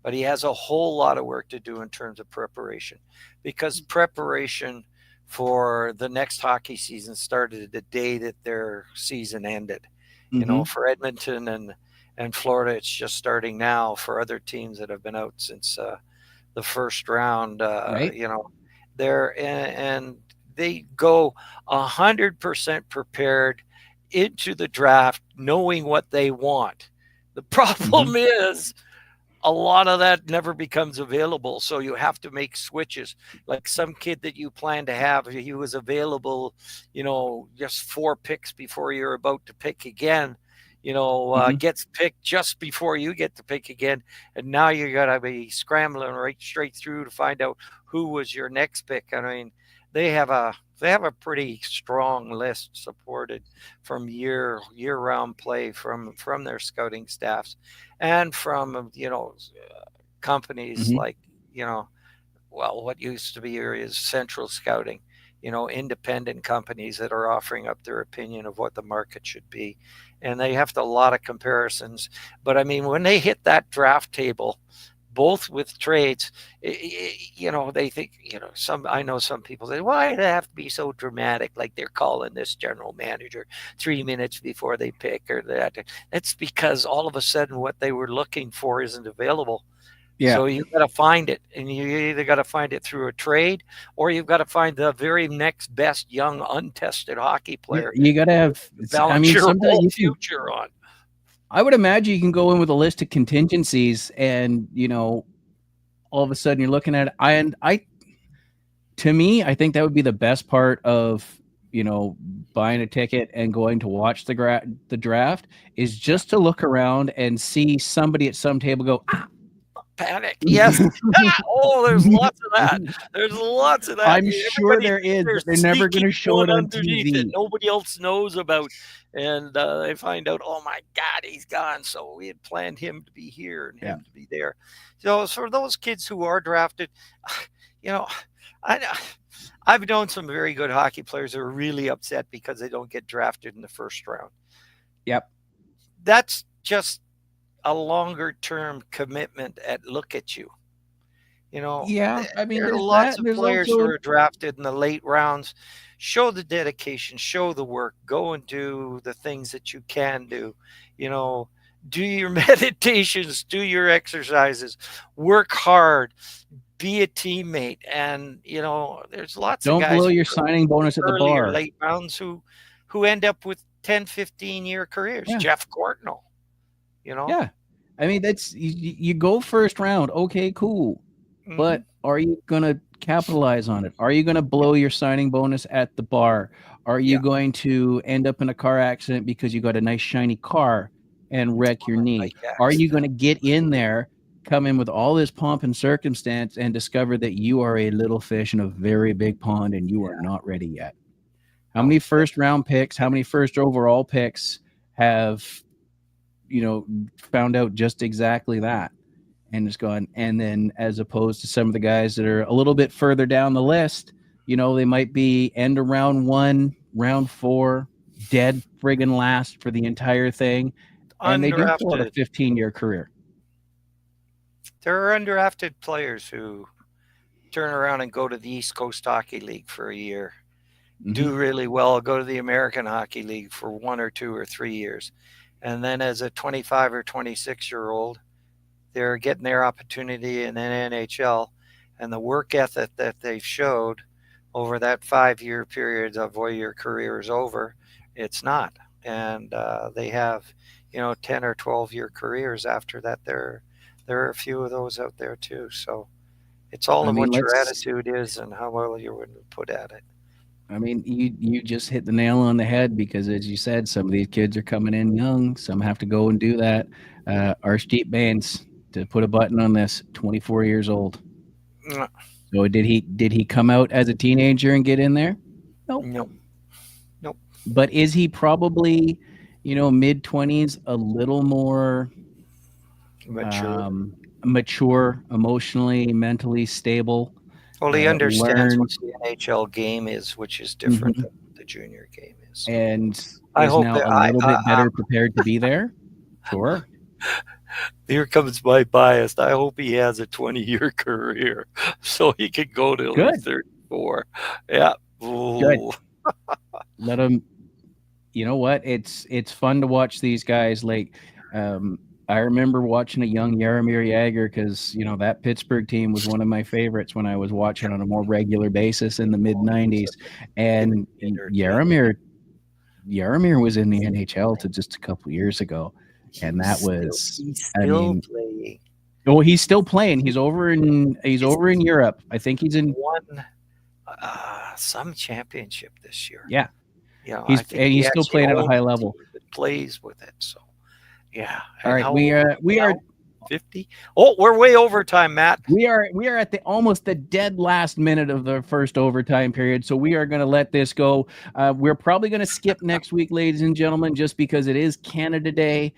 but he has a whole lot of work to do in terms of preparation, because preparation for the next hockey season started the day that their season ended. Hmm. For Edmonton and Florida, it's just starting now. For other teams that have been out since the first round, Right. they're and they go 100% prepared into the draft, knowing what they want. The Hmm. problem is a lot of that never becomes available. So you have to make switches. Like some kid that you plan to have, he was available, just 4 picks before you're about to pick again. Hmm. Gets picked just before you get to pick again, and now you got to be scrambling right straight through to find out who was your next pick. I mean, they have a pretty strong list supported from year round play from their scouting staffs and from companies Hmm. like you know well, what used to be here is Central Scouting, independent companies that are offering up their opinion of what the market should be. And they have a lot of comparisons. But I mean, when they hit that draft table, both with trades, they think, I know some people say, why do they have to be so dramatic? Like they're calling this general manager 3 minutes before they pick or that. That's because all of a sudden what they were looking for isn't available. Yeah. So you got to find it, and you either got to find it through a trade, or you've got to find the very next best young, untested hockey Yeah, player you got to have. to I balance mean, your sometimes whole you can. future on. I would imagine you can go in with a list of contingencies, and all of a sudden you're looking at it. To me, I think that would be the best part of buying a ticket and going to watch the draft is Yeah, just to look around and see somebody at some table go, ah. panic. Yes. Oh, there's lots of that. There's lots of that. I'm sure Everybody there thinks is, they're but they're never going sneaking to show one it on underneath that TV. nobody else knows about, and they find out, oh my God, he's gone. So we had planned him to be here and Yeah. him to be there. So for those kids who are drafted, you know, I I've known some very good hockey players who are really upset because they don't get drafted in the first round. Yep. That's just a longer term commitment at look at you. You know, Yeah, I mean, there are there's lots that. of There's players who also are drafted in the late rounds. Show the dedication, show the work, go and do the things that you can do. You know, do your meditations, do your exercises, work hard, be a teammate. And, there's lots of don't guys blow who your go signing bonus at the earlier bar. late rounds who end up with 10, 15-year careers. Yeah, Jeff Courtnall, you know. yeah. I mean, that's you go first round. Okay, cool. Hmm. But are you going to capitalize on it? Are you going to blow your signing bonus at the bar? Are you Yeah. going to end up in a car accident because you got a nice shiny car and wreck your knee? Bike Are you accident. going to get in there, come in with all this pomp and circumstance, and discover that you are a little fish in a very big pond and you are not ready yet? How No, many first round picks, how many first overall picks have, found out just exactly that? And it's gone. And then, as opposed to some of the guys that are a little bit further down the list, they might be end of round one, round four, dead friggin' last for the entire thing. And they do pull out a undrafted. 15-year career. There are undrafted players who turn around and go to the East Coast Hockey League for a year, Mm-hmm. do really well, go to the American Hockey League for 1 or 2 or 3 years. And then as a 25 or 26-year-old, they're getting their opportunity in an NHL. And the work ethic that they've showed over that 5-year period of where your career is over, it's not. And they have, 10 or 12-year careers after that. There are a few of those out there too. So it's all I in mean, what your let's. attitude is and how well you're willing to put at it. I mean, you just hit the nail on the head because, as you said, some of these kids are coming in young. Some have to go and do that. Archdeep Baines, to put a button on this, 24 years old. So did he come out as a teenager and get in there? Nope. Nope. Nope. But is he probably, mid-20s, a little more Mature. mature, emotionally, mentally stable, Well, he understands what learned, the NHL game is, which is different mhm, than what the junior game is. So and I is hope now that a little bit better prepared to be there? Sure. here comes my bias. I hope he has a 20-year career so he can go till he's Good. 34. Yeah. Good. Ooh. Let him. You know what? It's fun to watch these guys. Like, I remember watching a young Jaromir Jagr because that Pittsburgh team was one of my favorites when I was watching on a more regular basis in the mid '90s. And Entertaining. Jaromir was in the NHL to just a couple years ago, and that He's still, was, he's I still mean, playing. oh, he's still playing. He's He's over in Europe. I think he's in. won some championship this year. Yeah, I think he he's still actually playing at a owns high a team level. that plays with it. So, yeah. All And right, how we old is are he we are now? 50? Oh, we're way over time, Matt. we are at the almost the dead last minute of the first overtime period, so we are going to let this go. We're probably going to skip next week, ladies and gentlemen, just because it is Canada Day.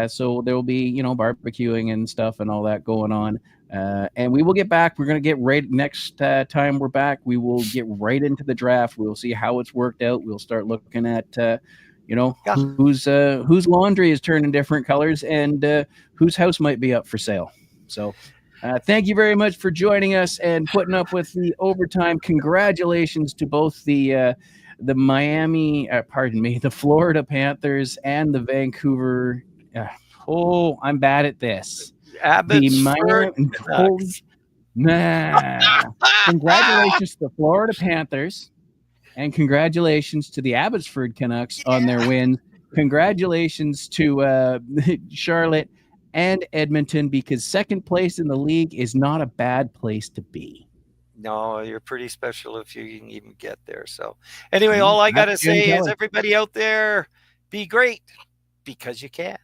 So there will be barbecuing and stuff and all that going on. And we will get back. We're going to get right next time we're back. We will get right into the draft. We'll see how it's worked out. We'll start looking at Yeah. whose laundry is turning different colors and whose house might be up for sale. So thank you very much for joining us and putting up with the overtime. Congratulations to both the the Florida Panthers and the Vancouver. I'm bad at this. The Abbotsford Miami. Holy, Canucks. nah. Congratulations to the Florida Panthers. And congratulations to the Abbotsford Canucks on their win. Congratulations to Charlotte and Edmonton, because second place in the league is not a bad place to be. No, you're pretty special if you can even get there. So, anyway, all I got That's to Jim say is Keller. everybody out there, be great because you can.